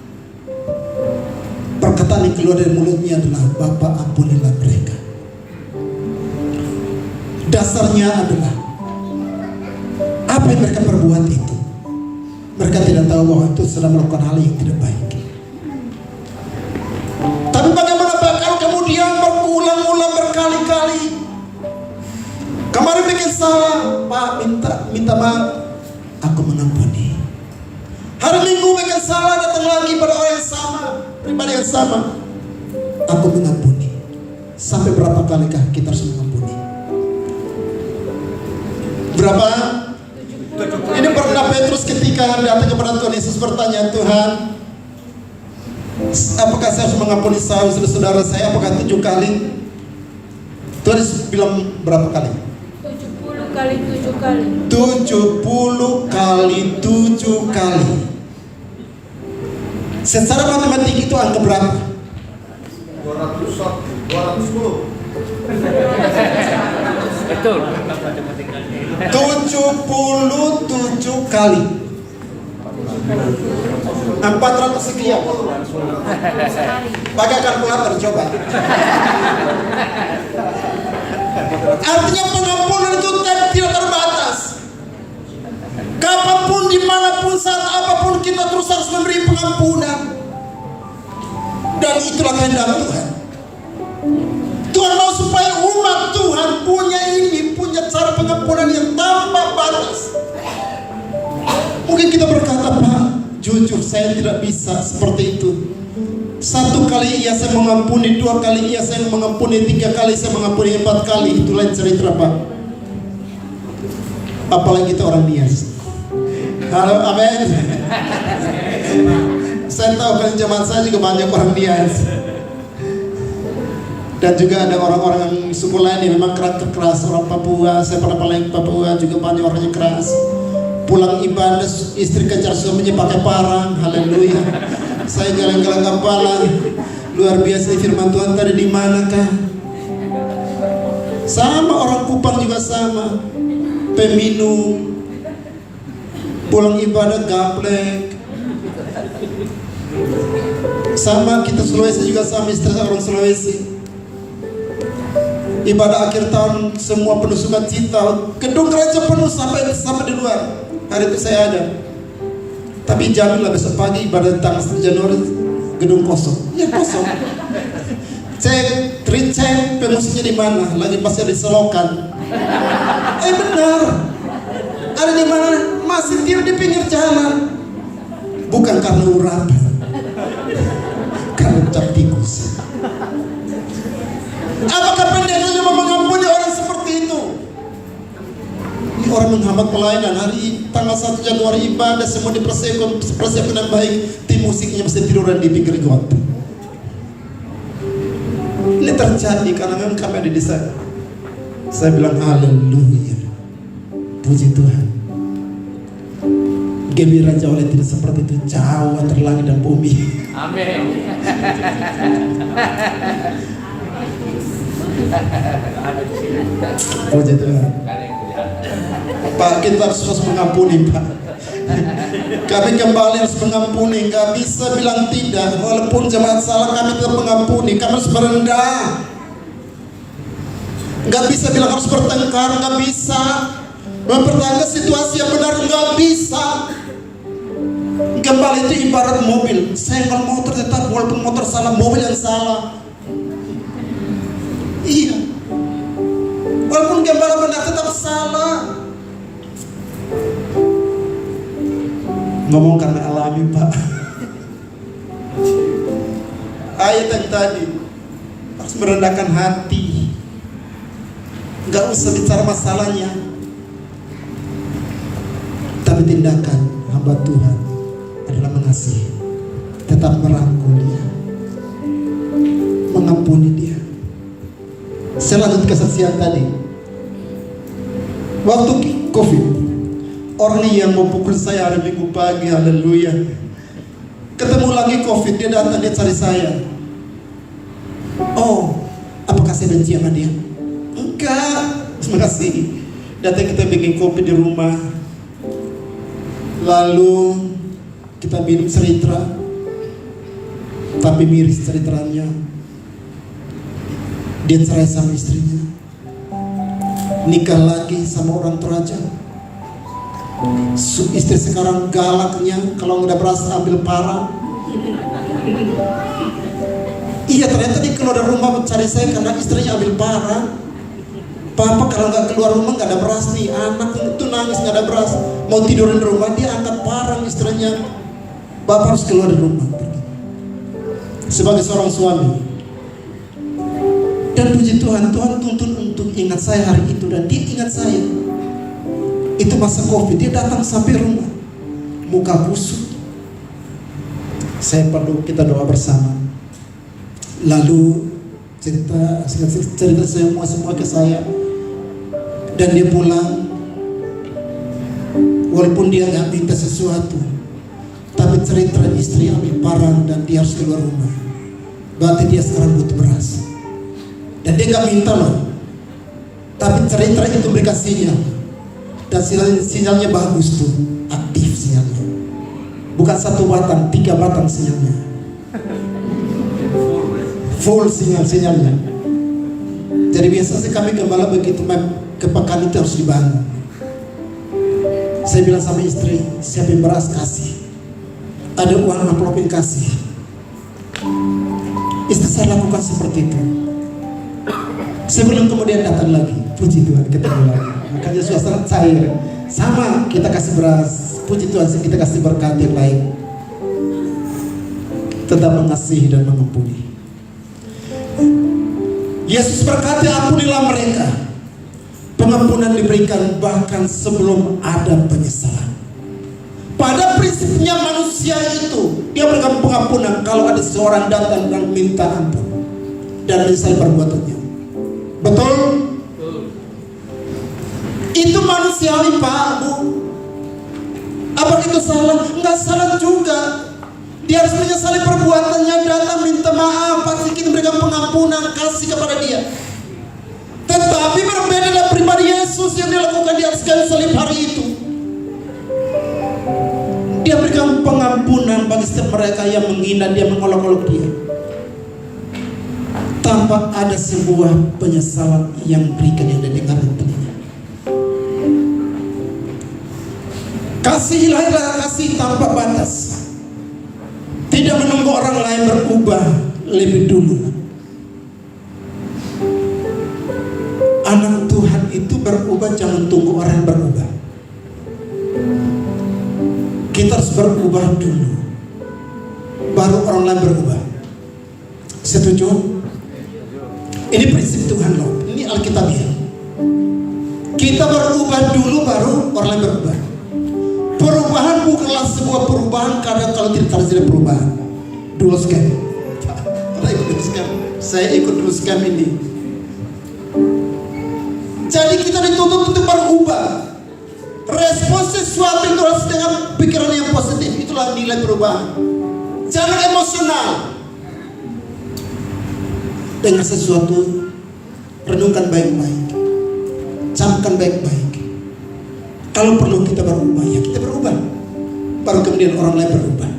perkataan yang keluar dari mulutnya adalah Bapa, ampunilah mereka. Dasarnya adalah apa yang mereka perbuat itu, mereka tidak tahu bahwa itu sedang melakukan hal yang tidak baik. Tapi bagaimana bakal kemudian berulang-ulang berkali-kali. Kemarin bikin salah, Pak, minta maaf, aku mengampuni. Hari Minggu bikin salah, datang lagi pada orang yang sama, pribadi yang sama, aku mengampuni. Sampai berapa kalikah kita harus mengampuni? Berapa? Ini pernah Petrus ketika datang kepada Tuhan Yesus bertanya, Tuhan, apakah saya harus mengampuni saudara saya? Apakah 7 kali? Tuhan Yesus bilang berapa kali? 70 kali 7 kali. 70 kali 7 kali. Secara matematik itu angka berapa? 210. Betul. 77 kali. 400 sekian. Pakai kalkulator coba. Artinya pengampunan itu tidak terbatas. Kapanpun, dimanapun, saat apapun kita terus harus memberi pengampunan. Dan itulah kehendak Tuhan. Tuhan mau supaya umat Tuhan punya cara pengampunan yang tanpa batas. Mungkin kita berkata, Pak, jujur saya tidak bisa seperti itu. 1 kali iya saya mengampuni, 2 kali iya saya mengampuni, 3 kali saya mengampuni, 4 kali. Itu lain cerita, Pak. Apalagi kita orang Nias. Halo, amin. Saya tahu kan zaman saya juga banyak orang Nias. Dan juga ada orang-orang yang suku lain yang memang keras. Orang Papua, saya pernah paling Papua juga banyak orang yang keras. Pulang ibadah istri kejar suaminya pakai parang. Haleluya. Saya galang-galang kepala. Luar biasa firman Tuhan tadi di manakah? Sama orang Kupang juga sama. Peminum. Pulang ibadah gaplek. Sama kita Sulawesi juga sama, istri orang Sulawesi. Ibadah akhir tahun semua penuh sukacita, gedung gereja penuh sampai di luar. Hari itu saya ada. Tapi jaminlah besok pagi ibadah tanggal 1 Januari gedung kosong. Ya kosong. Cek, recheck pemusiknya di mana? Lagi pasti ada di Selokan. Benar. Ada di mana? Masih tidur di pinggir jalan. Bukan karena urapan, karena cap tikus. Apakah pendeta cuma mengampuni orang seperti itu? Ini orang menghambat pelayanan. Hari tanggal 1 Januari ibadah semua dipersiapkan dengan baik. Tim musiknya masih tiduran di pinggir got. Ini terjadi karena memang kami ada di sana. Saya bilang haleluya, puji Tuhan. Gembira jauh tidak seperti itu, jauh antara langit dan bumi. Amin. Puji Tuhan. Pak, kita harus mengampuni, Pak. Kami kembali harus mengampuni. Gak bisa bilang tidak. Walaupun jemaat salah, kami tetap mengampuni. Kami harus merendah. Gak bisa bilang harus bertengkar. Gak bisa mempertahankan situasi yang benar. Gak bisa. Kembali itu ibarat mobil. Senggol motor tetap, walaupun motor salah, mobil yang salah. Iya. Walaupun gembala benar tetap salah. Ngomong karena alami, Pak. Ayat yang tadi harus merendahkan hati. Gak usah bicara masalahnya, tapi tindakan hamba Tuhan adalah mengasihi, tetap merangkul dia, mengampuni dia. Saya lanjut kesaksian tadi. Waktu COVID, orang yang mau pukul saya hari Minggu pagi, haleluya. Ketemu lagi COVID, dia datang, dia cari saya. Oh, apakah saya benci sama dia? Enggak, terima kasih. Datang kita bikin kopi di rumah. Lalu kita minum seritra. tetapi miris ceritanya. Dia cerai sama istrinya, nikah lagi sama orang Toraja. Istri sekarang galaknya, kalau nggak ada beras ambil parang. Iya, ternyata dia keluar dari rumah mencari saya karena istrinya ambil parang. Papa kalau nggak keluar rumah nggak ada beras nih, anak itu nangis nggak ada beras, mau tidur di rumah dia angkat parang istrinya. Bapak harus keluar dari rumah. Sebagai seorang suami, dan puji Tuhan, Tuhan tuntun untuk ingat saya hari itu, dan dia ingat saya. Itu masa COVID, dia datang sampai rumah, muka busuk. Saya perlu kita doa bersama. Lalu cerita semua ke saya, dan dia pulang. Walaupun dia nggak minta sesuatu, tapi cerita istri ambil parang dan dia harus keluar rumah. Berarti dia sekarang butuh beras. Dan dia nggak minta loh, tapi cerita itu berikan sinyal, dan sinyalnya bagus tuh, aktif sinyalnya. Bukan 1 batang, 3 batang sinyalnya, full sinyalnya. Jadi biasanya kami gembala begitu kepekaan itu harus dibangun. Saya bilang sama istri, siapin beras kasih, ada uang amplopin kasih. Istri saya lakukan seperti itu. Sebelum kemudian datang lagi, puji Tuhan, ketemu lagi. Makanya suasana cair. Sama, kita kasih beras, puji Tuhan, kita kasih berkat yang lain. Tetap mengasihi dan mengampuni. Yesus berkata, ampunilah mereka. Pengampunan diberikan bahkan sebelum ada penyesalan. Pada prinsipnya manusia itu, dia berikan pengampunan kalau ada seorang datang dan minta ampun dan menyesal perbuatannya. Betul? Itu manusiawi, Pak, Bu. Apa itu salah? Enggak salah juga. Dia harus menyesali perbuatannya, datang minta maaf, pasti kita berikan pengampunan, kasih kepada dia. Tetapi berbeda dengan pribadi Yesus yang dilakukan di atas kayu salib hari itu. Dia berikan pengampunan bagi setiap mereka yang menghina dia, mengolok-olok dia, tanpa ada sebuah penyesalan yang berikan yang didengar di telinga. Kasihilah kasih tanpa batas, tidak menunggu orang lain berubah lebih dulu. Anak Tuhan itu berubah, jangan tunggu orang berubah. Kita harus berubah dulu, baru orang lain berubah. Setuju? Ini prinsip Tuhan loh, ini Alkitabiah. Kita berubah dulu, baru orang lain berubah. Perubahan bukanlah sebuah perubahan karena kalau tidak terjadi perubahan. Dulu scam, saya ikut dulu scam ini. Jadi kita dituntut untuk berubah. Respon sesuatu itu harus dengan pikiran yang positif. Itulah nilai perubahan. Jangan emosional. Dengar sesuatu, renungkan baik-baik, camkan baik-baik. Kalau perlu kita berubah, ya kita berubah. Baru kemudian orang lain berubah.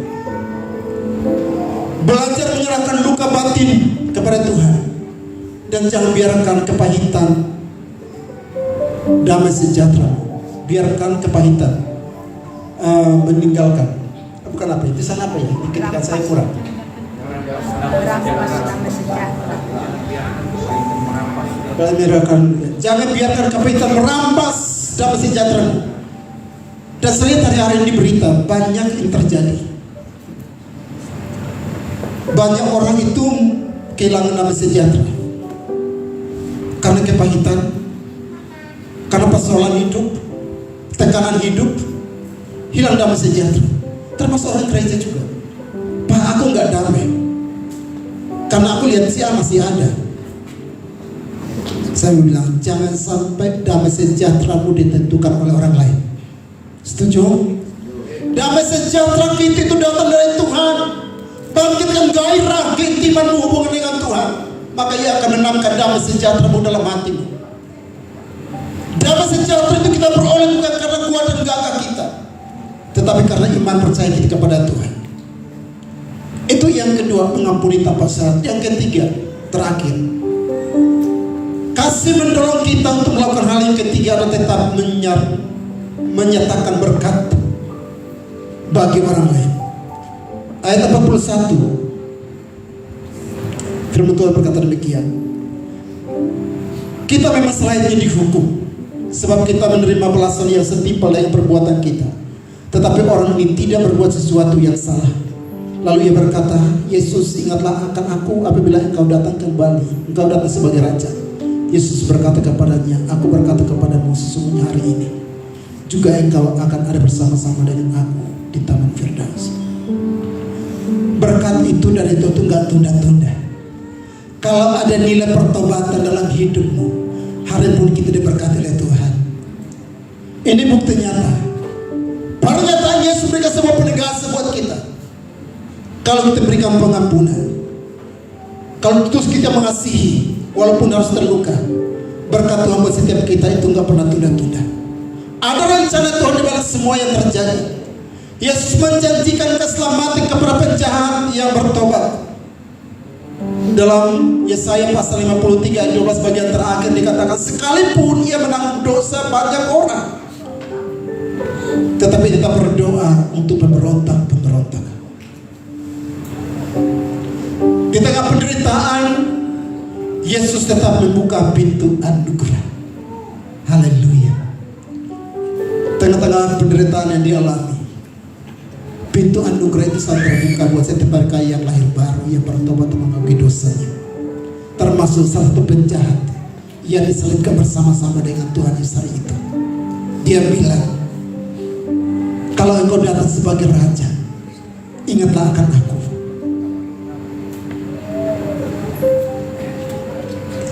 Belajar menyerahkan luka batin kepada Tuhan, dan jangan biarkan kepahitan. Damai sejahtera. Biarkan kepahitan meninggalkan. Bukan apa itu, sana apa ya? Ketika saya kurang. Jangan biarkan kepahitan merampas damai sejahtera. Dan saya lihat hari-hari ini berita banyak yang terjadi. Banyak orang itu kehilangan damai sejahtera karena kepahitan, karena persoalan hidup, tekanan hidup, hilang damai sejahtera. Termasuk orang gereja juga. Pak, aku nggak damai karena aku lihat si A masih ada. Saya bilang, jangan sampai damai sejahteramu ditentukan oleh orang lain. Setuju? Damai sejahtera kita itu datang dari Tuhan. Bangkitkan gairah keintimanmu hubungan dengan Tuhan, maka Ia akan menanamkan damai sejahteramu dalam hatimu. Damai sejahtera itu kita peroleh bukan karena kuat dan gagah kita, tetapi karena iman percaya kita kepada Tuhan. Itu yang kedua, mengampuni tanpa syarat. Yang ketiga, terakhir, kasih mendorong kita untuk melakukan hal yang ketiga adalah tetap menyatakan berkat bagi orang lain. Ayat 41, firman Tuhan berkata demikian, kita memang selayaknya dihukum sebab kita menerima balasan yang setimpal dengan perbuatan kita, tetapi orang ini tidak berbuat sesuatu yang salah. Lalu ia berkata, Yesus, ingatlah akan aku apabila engkau datang kembali, engkau datang sebagai raja. Yesus berkata kepadanya, aku berkata kepadamu, sesungguhnya hari ini juga engkau akan ada bersama-sama dengan aku di Taman Firdaus. Berkat itu dan itu nggak tunda-tunda. Kalau ada nilai pertobatan dalam hidupmu, hari pun kita diberkati oleh Tuhan. Ini bukti nyata. Pernyataan Yesus berikan sebuah penegasan buat kita. Kalau kita berikan pengampunan, kalau terus kita mengasihi, walaupun harus terluka, berkat Tuhan buat setiap kita itu nggak pernah tunda-tunda. Ada rencana Tuhan di balik semua yang terjadi. Yesus menjanjikan keselamatan kepada penjahat yang bertobat. Dalam Yesaya pasal 53 ayat 12 bagian terakhir dikatakan, sekalipun ia menanggung dosa banyak orang, tetapi tetap berdoa untuk pemberontak-pemberontak. Di tengah penderitaan, Yesus tetap membuka pintu anugerah. Haleluya. Tengah-tengah penderitaan yang dialami, pintu anugerah itu selalu terbuka buat setiap mereka yang lahir baru, yang bertobat mengakui dosanya. Termasuk salah satu penjahat yang disalibkan bersama-sama dengan Tuhan Yesus hari itu. Dia bilang, kalau engkau datang sebagai raja, ingatlah akan aku.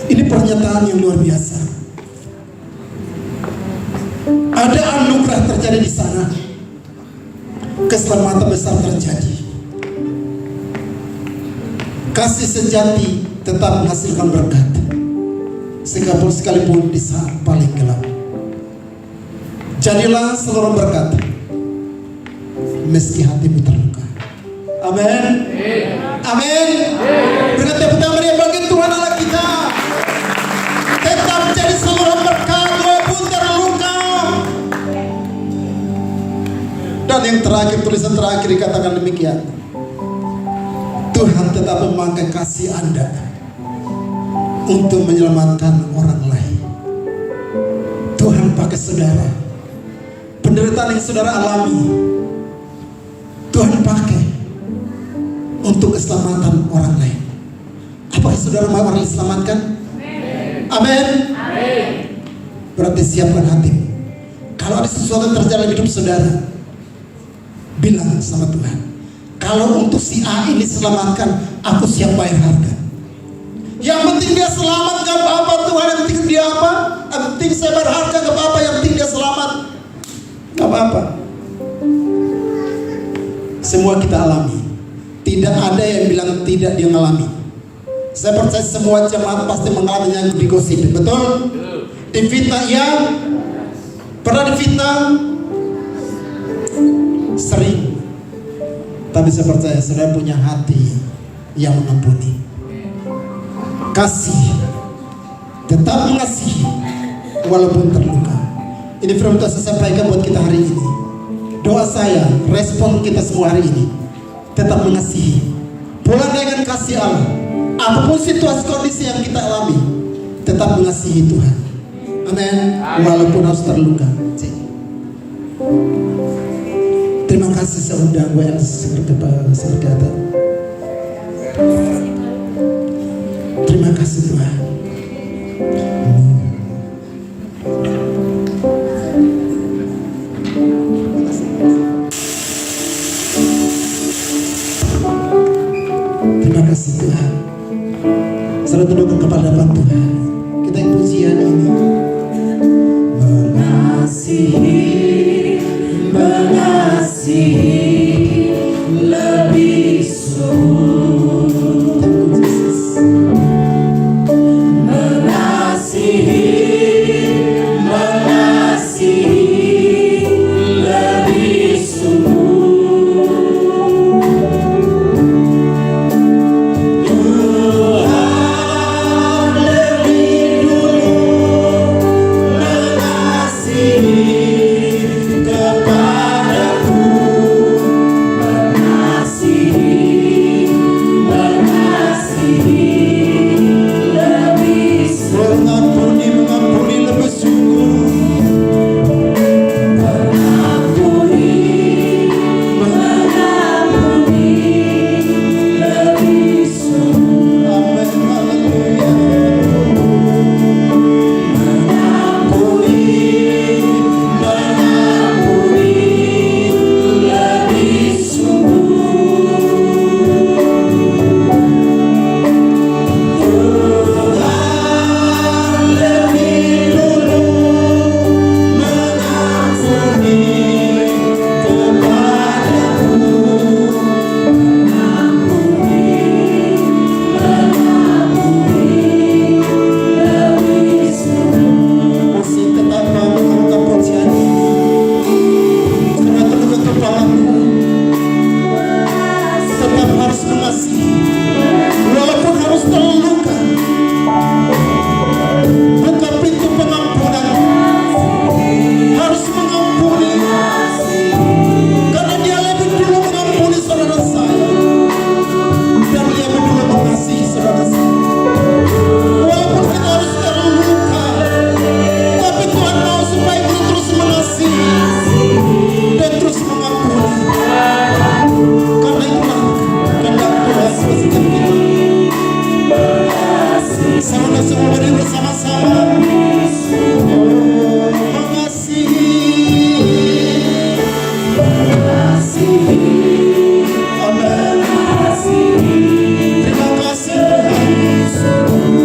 Ini pernyataan yang luar biasa. Ada anugerah terjadi di sana. Keselamatan besar terjadi. Kasih sejati tetap menghasilkan berkat, sekalipun di saat paling gelap. Jadilah seluruh berkat meski hatimu terluka. Amin. Amin. Berikan tepuk tangan yang bagi Tuhan Allah kita. Tetap jadi seluruh berkat walaupun terluka. Dan yang terakhir, tulisan terakhir dikatakan demikian, Tuhan tetap memakai kasih Anda untuk menyelamatkan orang lain. Tuhan pakai saudara, penderitaan yang saudara alami, Tuhan pakai untuk keselamatan orang lain. Apakah saudara mau orang diselamatkan? Amin. Berarti siapkan hatimu. Kalau ada sesuatu yang terjadi dalam hidup saudara, bilang sama Tuhan, kalau untuk si A ini selamatkan, aku siap bayar harga. Yang penting dia selamat, gak apa-apa Tuhan. Yang penting dia apa? Yang penting saya bayar harga, gak apa-apa. Yang penting dia selamat, gak apa-apa. Semua kita alami. Tidak ada yang bilang tidak dia ngalami. Saya percaya semua jemaat pasti mengalaminya digosipin. Betul? Difitnah ya? Pernah difitnah? Sering. Tapi saya percaya saudara punya hati yang mengampuni. Kasih, tetap mengasihi walaupun terluka. Ini firman Tuhan saya sampaikan buat kita hari ini. Doa saya, respon kita semua hari ini, tetap mengasihi. Pulang dengan kasih Allah. Apapun situasi kondisi yang kita alami, tetap mengasihi Tuhan. Amin. Walaupun harus terluka. Terima kasih saya undang WL berkata. Terima kasih Tuhan. Terima kasih Tuhan. Selalu tundukkan kepala depan Tuhan. Kita yang pujian ini. Mengasihi lebih sungguh. Mengasihi sama-sama. Oh, mengasihi. Amin. Terima kasih Tuhan.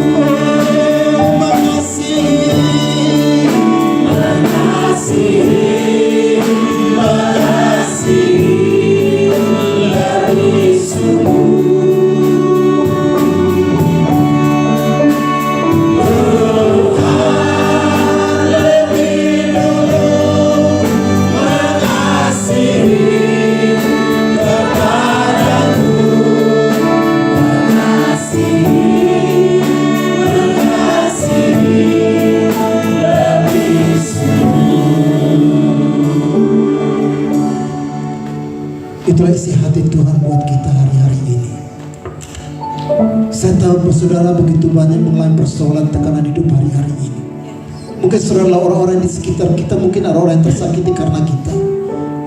Oh, mengasihi. Lebih sungguh. Tuhan lebih dulu mengasihi kepadaku. Mengasihi lebih sungguh. Itulah isi hati Tuhan buat kita hari-hari ini. Saya tahu saudara begitu banyak mengalami persoalan tekanan hidup hari-hari ini. Mungkin saudara orang-orang di sekitar kita, mungkin ada orang yang tersakiti karena kita,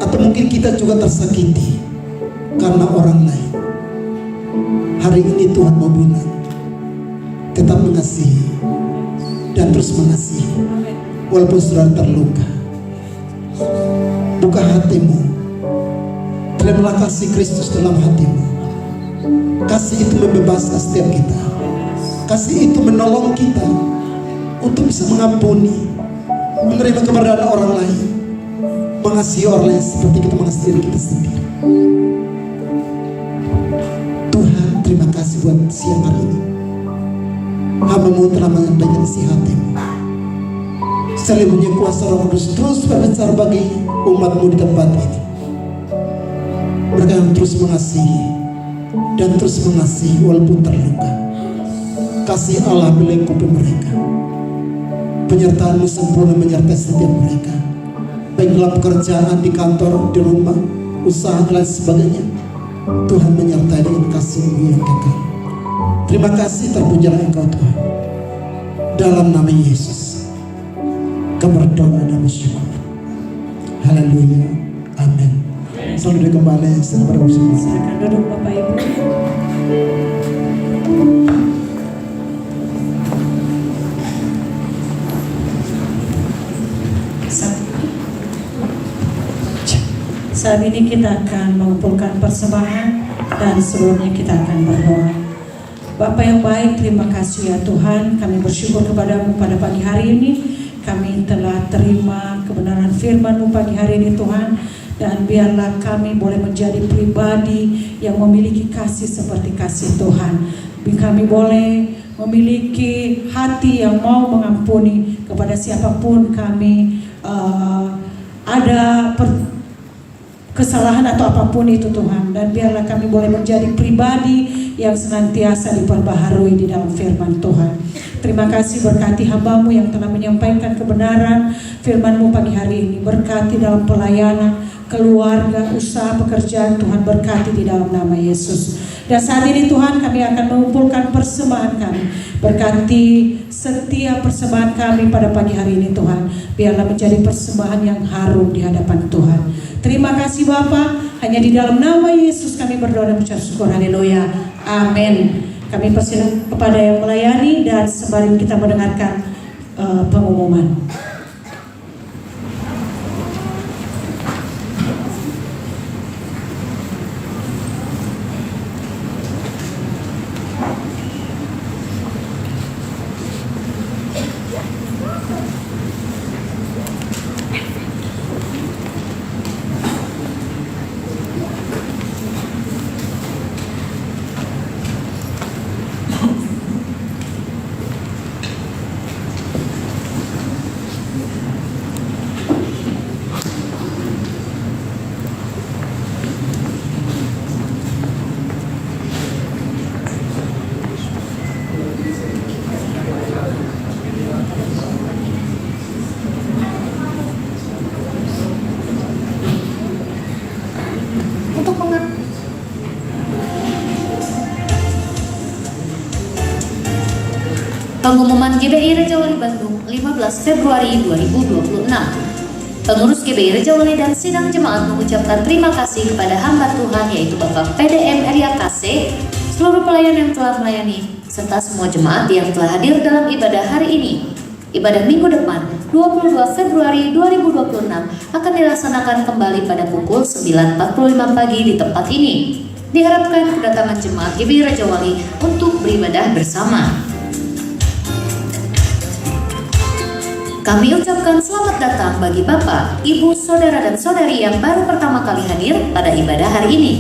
atau mungkin kita juga tersakiti karena orang lain. Hari ini Tuhan mau bilang, tetap mengasihi dan terus mengasihi walaupun saudara terluka. Buka hatimu, terimalah kasih Kristus dalam hatimu. Kasih itu membebaskan setiap kita. Kasih itu menolong kita untuk bisa mengampuni, menerima keberadaan orang lain, mengasihi orang lain seperti kita mengasihi diri kita sendiri. Tuhan, terima kasih buat siang hari ini. Hamba-Mu telah menyampaikan isi hatimu. Selimutnya kuasa Roh Kudus terus berbicara bagi umat-Mu di tempat ini. Mereka yang terus mengasihi dan terus mengasihi walaupun terluka. Kasih Allah melingkupi mereka. Penyertaan-Mu sempurna menyertai setiap mereka, baik dalam pekerjaan, di kantor, di rumah, usaha dan lain sebagainya. Tuhan menyertai dengan kasih-Mu yang kekal. Terima kasih, terpujilah Engkau Tuhan. Dalam nama Yesus kami berdoa dan bersyukur. Haleluya. Amin. Selalu kembali secara bersama. Silakan duduk Bapak Ibu. Saat ini kita akan mengumpulkan persembahan dan sebelumnya kita akan berdoa. Bapak yang baik, terima kasih ya Tuhan. Kami bersyukur kepada-Mu pada pagi hari ini. Kami telah terima kebenaran firman-Mu pagi hari ini Tuhan. Dan biarlah kami boleh menjadi pribadi yang memiliki kasih seperti kasih Tuhan. Kami boleh memiliki hati yang mau mengampuni kepada siapapun kami ada kesalahan atau apapun itu Tuhan. Dan biarlah kami boleh menjadi pribadi yang senantiasa diperbaharui di dalam firman Tuhan. Terima kasih, berkati hamba-Mu yang telah menyampaikan kebenaran firman-Mu pagi hari ini. Berkati dalam pelayanan, keluarga, usaha, pekerjaan, Tuhan berkati di dalam nama Yesus. Dan saat ini Tuhan kami akan mengumpulkan persembahan kami. Berkati setiap persembahan kami pada pagi hari ini Tuhan. Biarlah menjadi persembahan yang harum di hadapan Tuhan. Terima kasih Bapa. Hanya di dalam nama Yesus kami berdoa dan mengucap syukur. Haleluya. Amin. Kami persilakan kepada yang melayani dan sembari kita mendengarkan pengumuman. Pengumuman GBI Raja Wali Bandung 15 Februari 2026. Pengurus GBI Raja Wali dan sidang jemaat mengucapkan terima kasih kepada hamba Tuhan yaitu Bapak PDM Eria KC, seluruh pelayan yang telah melayani serta semua jemaat yang telah hadir dalam ibadah hari ini. Ibadah minggu depan, 22 Februari 2026 akan dilaksanakan kembali pada pukul 9.45 pagi di tempat ini. Diharapkan kedatangan jemaat GBI Raja Wali untuk beribadah bersama. Kami ucapkan selamat datang bagi Bapak, Ibu, Saudara, dan Saudari yang baru pertama kali hadir pada ibadah hari ini.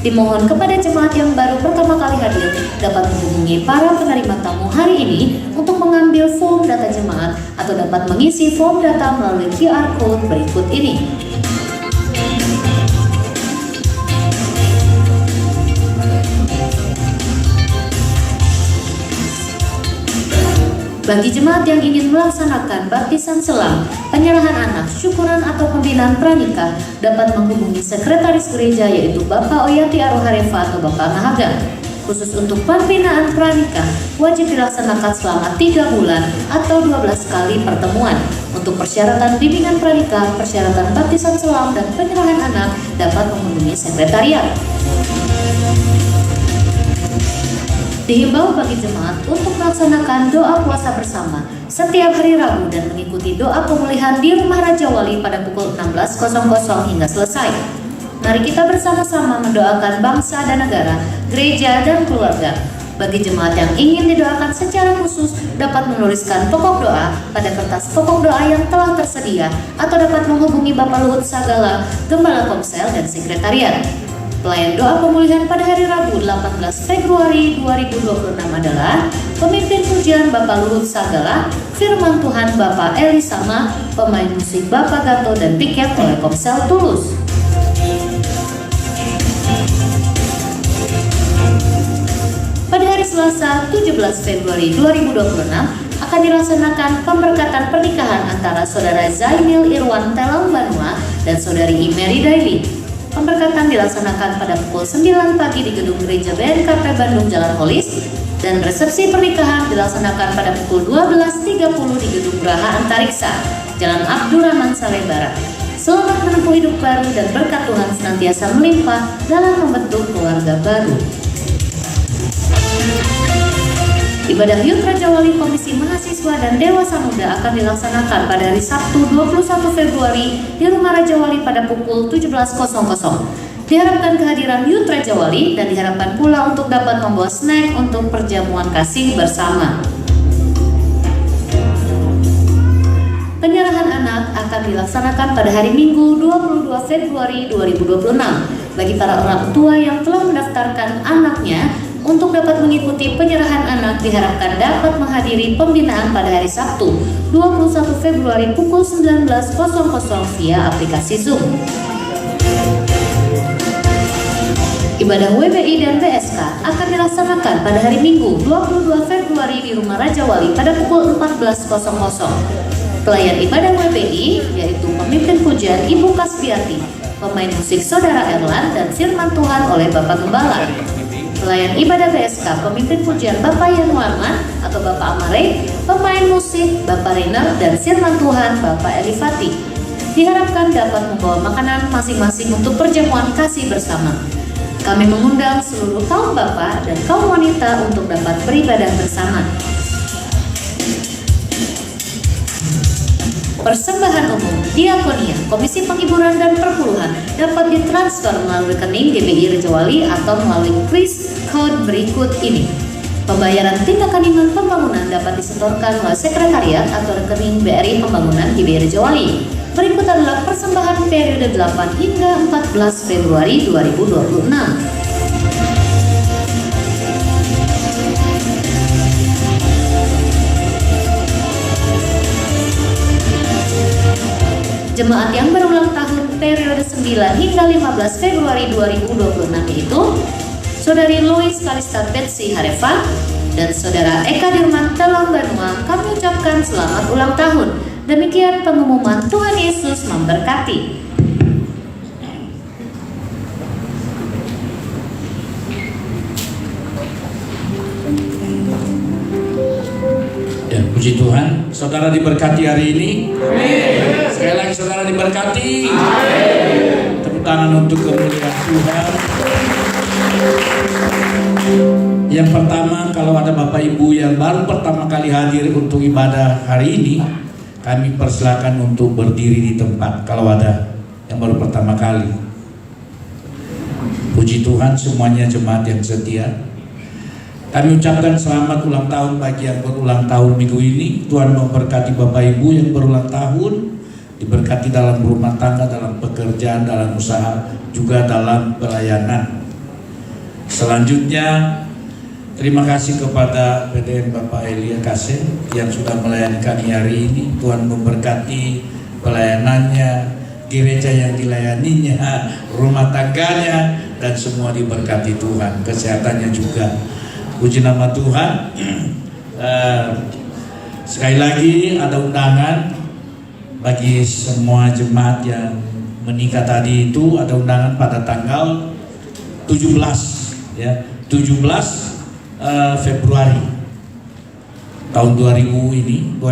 Dimohon kepada jemaat yang baru pertama kali hadir dapat menghubungi para penerima tamu hari ini untuk mengambil form data jemaat atau dapat mengisi form data melalui QR Code berikut ini. Bagi jemaat yang ingin melaksanakan baptisan selam, penyerahan anak, syukuran atau pembinaan pranikah dapat menghubungi sekretaris gereja yaitu Bapak Oyati Aroharefa atau Bapak Mahaga. Khusus untuk pembinaan pranikah wajib dilaksanakan selama 3 bulan atau 12 kali pertemuan. Untuk persyaratan bimbingan pranikah, persyaratan baptisan selam, dan penyerahan anak dapat menghubungi sekretariat. Dihimbau bagi jemaat untuk melaksanakan doa puasa bersama setiap hari Rabu dan mengikuti doa pemulihan di Rumah Raja Wali pada pukul 16.00 hingga selesai. Mari kita bersama-sama mendoakan bangsa dan negara, gereja dan keluarga. Bagi jemaat yang ingin didoakan secara khusus dapat menuliskan pokok doa pada kertas pokok doa yang telah tersedia atau dapat menghubungi Bapak Luhut Sagala, Gembala Komsel, dan Sekretariat. Pelayan doa pemulihan pada hari Rabu 18 Februari 2026 adalah pemimpin pujian Bapak Luhut Sagala, firman Tuhan Bapak Elisama, pemain musik Bapak Gato, dan piket oleh Komsel Tulus. Pada hari Selasa 17 Februari 2026 akan dilaksanakan pemberkatan pernikahan antara Saudara Zainil Irwan Telang Banua dan Saudari Imeri Daily. Pemberkatan dilaksanakan pada pukul 9 pagi di Gedung Gereja BNKP Bandung Jalan Holis dan resepsi pernikahan dilaksanakan pada pukul 12.30 di Gedung Geraha Antariksa, Jalan Abdurrahman Saleh Barat. Selamat menempuh hidup baru dan berkat Tuhan senantiasa melimpah dalam membentuk keluarga baru. Ibadah Youth Raja Wali Komisi Mahasiswa dan Dewasa Muda akan dilaksanakan pada hari Sabtu 21 Februari di Rumah Raja Wali pada pukul 17.00. Diharapkan kehadiran Youth Raja Wali dan diharapkan pula untuk dapat membawa snack untuk perjamuan kasih bersama. Penyerahan anak akan dilaksanakan pada hari Minggu 22 Februari 2026. Bagi para orang tua yang telah mendaftarkan anaknya untuk dapat mengikuti penyerahan anak diharapkan dapat menghadiri pembinaan pada hari Sabtu 21 Februari pukul 19.00 via aplikasi Zoom. Ibadah WBI dan BSK akan dilaksanakan pada hari Minggu 22 Februari di Rumah Raja Wali pada pukul 14.00. Pelayan ibadah WBI yaitu pemimpin pujian Ibu Kasbiati, pemain musik Saudara Erlan, dan firman Tuhan oleh Bapak Gembala. Pelayan ibadah BSK, pemimpin pujian Bapak Yanuarman atau Bapak Amare, pemain musik Bapak Reiner, dan firman Tuhan Bapak Elifati. Diharapkan dapat membawa makanan masing-masing untuk perjamuan kasih bersama. Kami mengundang seluruh kaum bapak dan kaum wanita untuk dapat beribadah bersama. Persembahan umum, diakonia, komisi penghiburan dan perpuluhan dapat ditransfer melalui rekening GBI Raja Wali atau melalui kris code berikut ini. Pembayaran tindakan iman pembangunan dapat disetorkan melalui sekretariat atau rekening BRI Pembangunan GBI Raja Wali. Berikut adalah persembahan periode 8 hingga 14 Februari 2026. Jemaat yang berulang tahun periode 9 hingga 15 Februari 2026 yaitu Saudari Louis Kalista Betsy Harefa dan Saudara Eka Dirman Telang Banua. Kami ucapkan selamat ulang tahun. Demikian pengumuman. Tuhan Yesus memberkati. Ya, puji Tuhan, saudara diberkati hari ini. Amin. Sekali lagi saudara diberkati. Amin. Tepuk tangan untuk kemuliaan Tuhan. Yang pertama, kalau ada Bapak Ibu yang baru pertama kali hadir untuk ibadah hari ini, kami persilakan untuk berdiri di tempat kalau ada yang baru pertama kali. Puji Tuhan, semuanya jemaat yang setia. Kami ucapkan selamat ulang tahun bagi yang berulang tahun minggu ini. Tuhan memberkati Bapak Ibu yang berulang tahun, diberkati dalam rumah tangga, dalam pekerjaan, dalam usaha, juga dalam pelayanan. Selanjutnya, terima kasih kepada PDN Bapak Elia Kasih yang sudah melayani kami hari ini. Tuhan memberkati pelayanannya, gereja yang dilayaninya, rumah tangganya, dan semua diberkati Tuhan. Kesehatannya juga. Puji nama Tuhan. Sekali lagi ada undangan bagi semua jemaat yang menikah tadi itu. Ada undangan pada tanggal 17 ya, 17 Februari tahun 2026.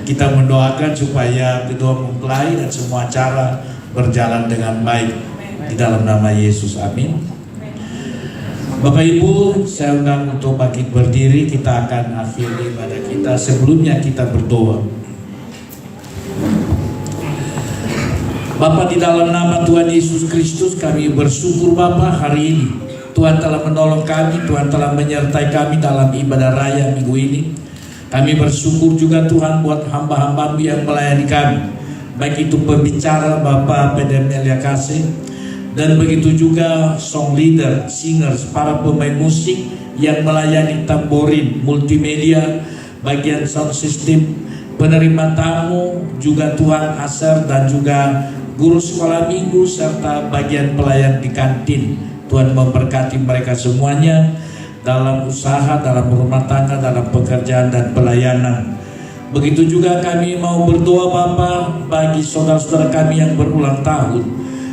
Kita mendoakan supaya kedua mempelai dan semua acara berjalan dengan baik di dalam nama Yesus. Amin. Bapak Ibu, saya undang untuk bangkit berdiri. Kita akan akhiri ibadah kita. Sebelumnya kita berdoa. Bapa, di dalam nama Tuhan Yesus Kristus, kami bersyukur Bapa hari ini Tuhan telah menolong kami, Tuhan telah menyertai kami dalam ibadah raya minggu ini. Kami bersyukur juga Tuhan buat hamba-hamba-Mu yang melayani kami, baik itu pembicara Bapak PDM Elia Kasih, dan begitu juga song leader, singers, para pemain musik yang melayani tamborin, multimedia, bagian sound system, penerima tamu, juga Tuhan Asar dan juga guru sekolah minggu serta bagian pelayan di kantin. Tuhan memberkati mereka semuanya dalam usaha, dalam rumah tangga, dalam pekerjaan dan pelayanan. Begitu juga kami mau berdoa Bapa bagi saudara-saudara kami yang berulang tahun.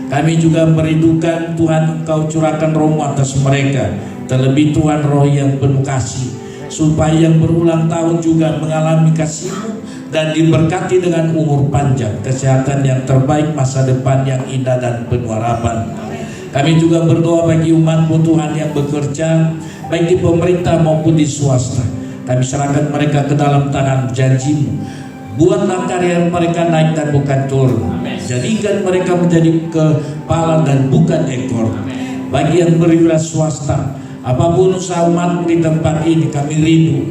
Kami juga merindukan Tuhan Engkau curahkan roh atas mereka. Terlebih Tuhan roh yang penuh kasih, supaya yang berulang tahun juga mengalami kasih-Mu dan diberkati dengan umur panjang, kesehatan yang terbaik, masa depan yang indah dan penuh harapan. Kami juga berdoa bagi umat-Mu Tuhan yang bekerja baik di pemerintah maupun di swasta. Kami serahkan mereka ke dalam tangan janji-Mu. Buatlah karir mereka naik dan bukan turun. Jadikan mereka menjadi kepala dan bukan ekor. Bagi yang berwira swasta, apapun usaha umat di tempat ini, kami rindu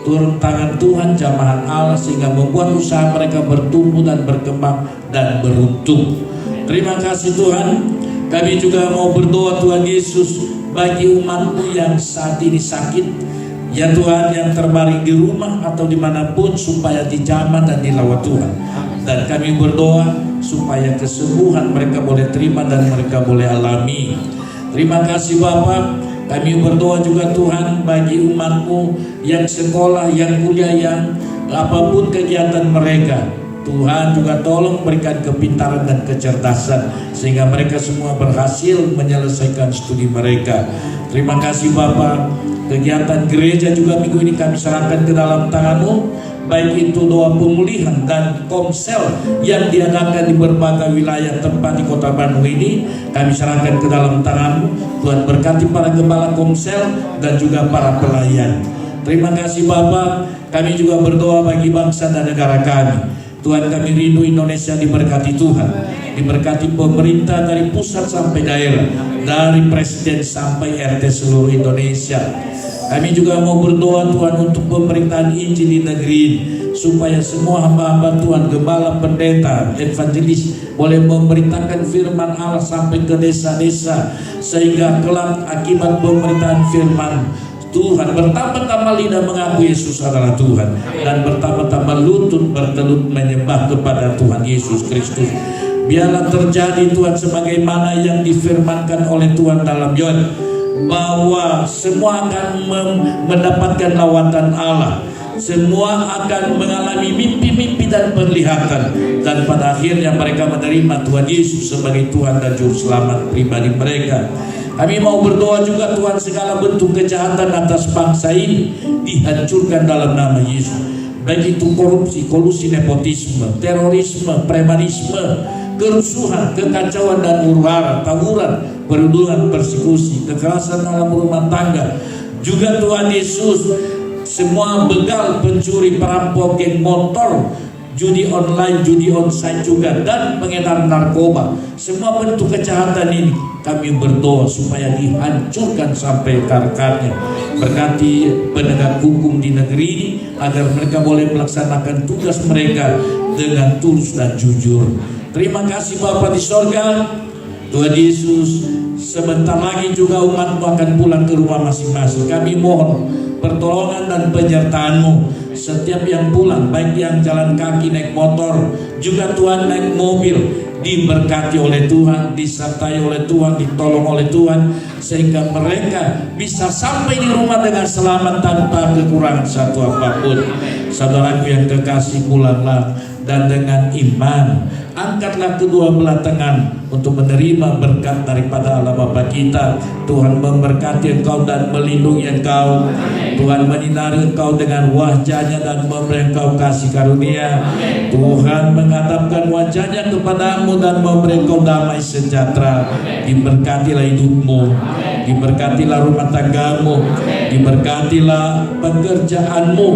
turun tangan Tuhan, jamahan Allah, sehingga membuat usaha mereka bertumbuh dan berkembang dan beruntung. Terima kasih Tuhan. Kami juga mau berdoa Tuhan Yesus bagi umat-Mu yang saat ini sakit. Ya Tuhan, yang terbaring di rumah atau dimanapun, supaya dijamah dan dilawat Tuhan. Dan kami berdoa supaya kesembuhan mereka boleh terima dan mereka boleh alami. Terima kasih Bapa. Kami berdoa juga Tuhan bagi umat-Mu yang sekolah, yang kuliah, yang apapun kegiatan mereka. Tuhan juga tolong berikan kepintaran dan kecerdasan sehingga mereka semua berhasil menyelesaikan studi mereka. Terima kasih Bapa. Kegiatan gereja juga minggu ini kami serahkan ke dalam tangan-Mu, baik itu doa pemulihan dan komsel yang diadakan di berbagai wilayah tempat di Kota Bandung ini, kami serahkan ke dalam tangan-Mu. Tuhan berkati para gembala komsel dan juga para pelayan. Terima kasih Bapa. Kami juga berdoa bagi bangsa dan negara kami. Tuhan, kami rindu Indonesia diberkati Tuhan, diberkati pemerintah dari pusat sampai daerah, dari presiden sampai RT seluruh Indonesia. Kami juga mau berdoa Tuhan untuk pemerintahan Injil di negeri ini, supaya semua hamba-hamba Tuhan, gembala, pendeta, evangelis boleh memberitakan firman Allah sampai ke desa-desa, sehingga kelak akibat pemerintahan firman Tuhan bertambah-tambah lidah mengaku Yesus adalah Tuhan, dan bertambah-tambah lutut bertelut menyembah kepada Tuhan Yesus Kristus. Biarlah terjadi Tuhan sebagaimana yang difirmankan oleh Tuhan dalam Yohanes, bahwa semua akan mendapatkan lawatan Allah, semua akan mengalami mimpi-mimpi dan penglihatan, dan pada akhirnya mereka menerima Tuhan Yesus sebagai Tuhan dan Juru Selamat pribadi mereka. Kami mau berdoa juga Tuhan, segala bentuk kejahatan atas bangsa ini dihancurkan dalam nama Yesus, baik itu korupsi, kolusi, nepotisme, terorisme, premanisme, kerusuhan, kekacauan dan huru-hara, tawuran, perundungan, persekusi, kekerasan dalam rumah tangga. Juga Tuhan Yesus, semua begal, pencuri, perampok, geng motor, judi online, judi onsite juga, dan pengedar narkoba. Semua bentuk kejahatan ini kami berdoa supaya dihancurkan sampai akar-akarnya. Berkati penegak hukum di negeri ini agar mereka boleh melaksanakan tugas mereka dengan tulus dan jujur. Terima kasih Bapa di sorga. Tuhan Yesus, sebentar lagi juga umat-Mu akan pulang ke rumah masing-masing. Kami mohon pertolongan dan penyertaan-Mu. Setiap yang pulang, baik yang jalan kaki, naik motor, juga Tuhan naik mobil, diberkati oleh Tuhan, disertai oleh Tuhan, ditolong oleh Tuhan, sehingga mereka bisa sampai di rumah dengan selamat tanpa kekurangan satu apapun. Saudaraku yang kekasih, pulanglah dan dengan iman angkatlah kedua belah tangan untuk menerima berkat daripada Allah Bapa kita. Tuhan memberkati engkau dan melindungi engkau. Tuhan menyinari engkau dengan wajah-Nya dan memberi engkau kasih karunia. Tuhan menghadapkan wajah-Nya kepadamu dan memberi engkau damai sejahtera. Diberkatilah hidupmu, diberkatilah rumah tanggamu, diberkatilah pekerjaanmu,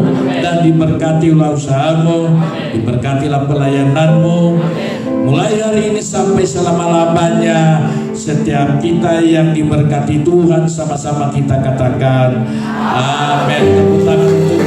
dan diberkatilah usahamu, diberkatilah pelayananmu. Mulai hari ini sampai selama-lamanya, setiap kita yang diberkati Tuhan, sama-sama kita katakan amin. Tepuk tangan untuk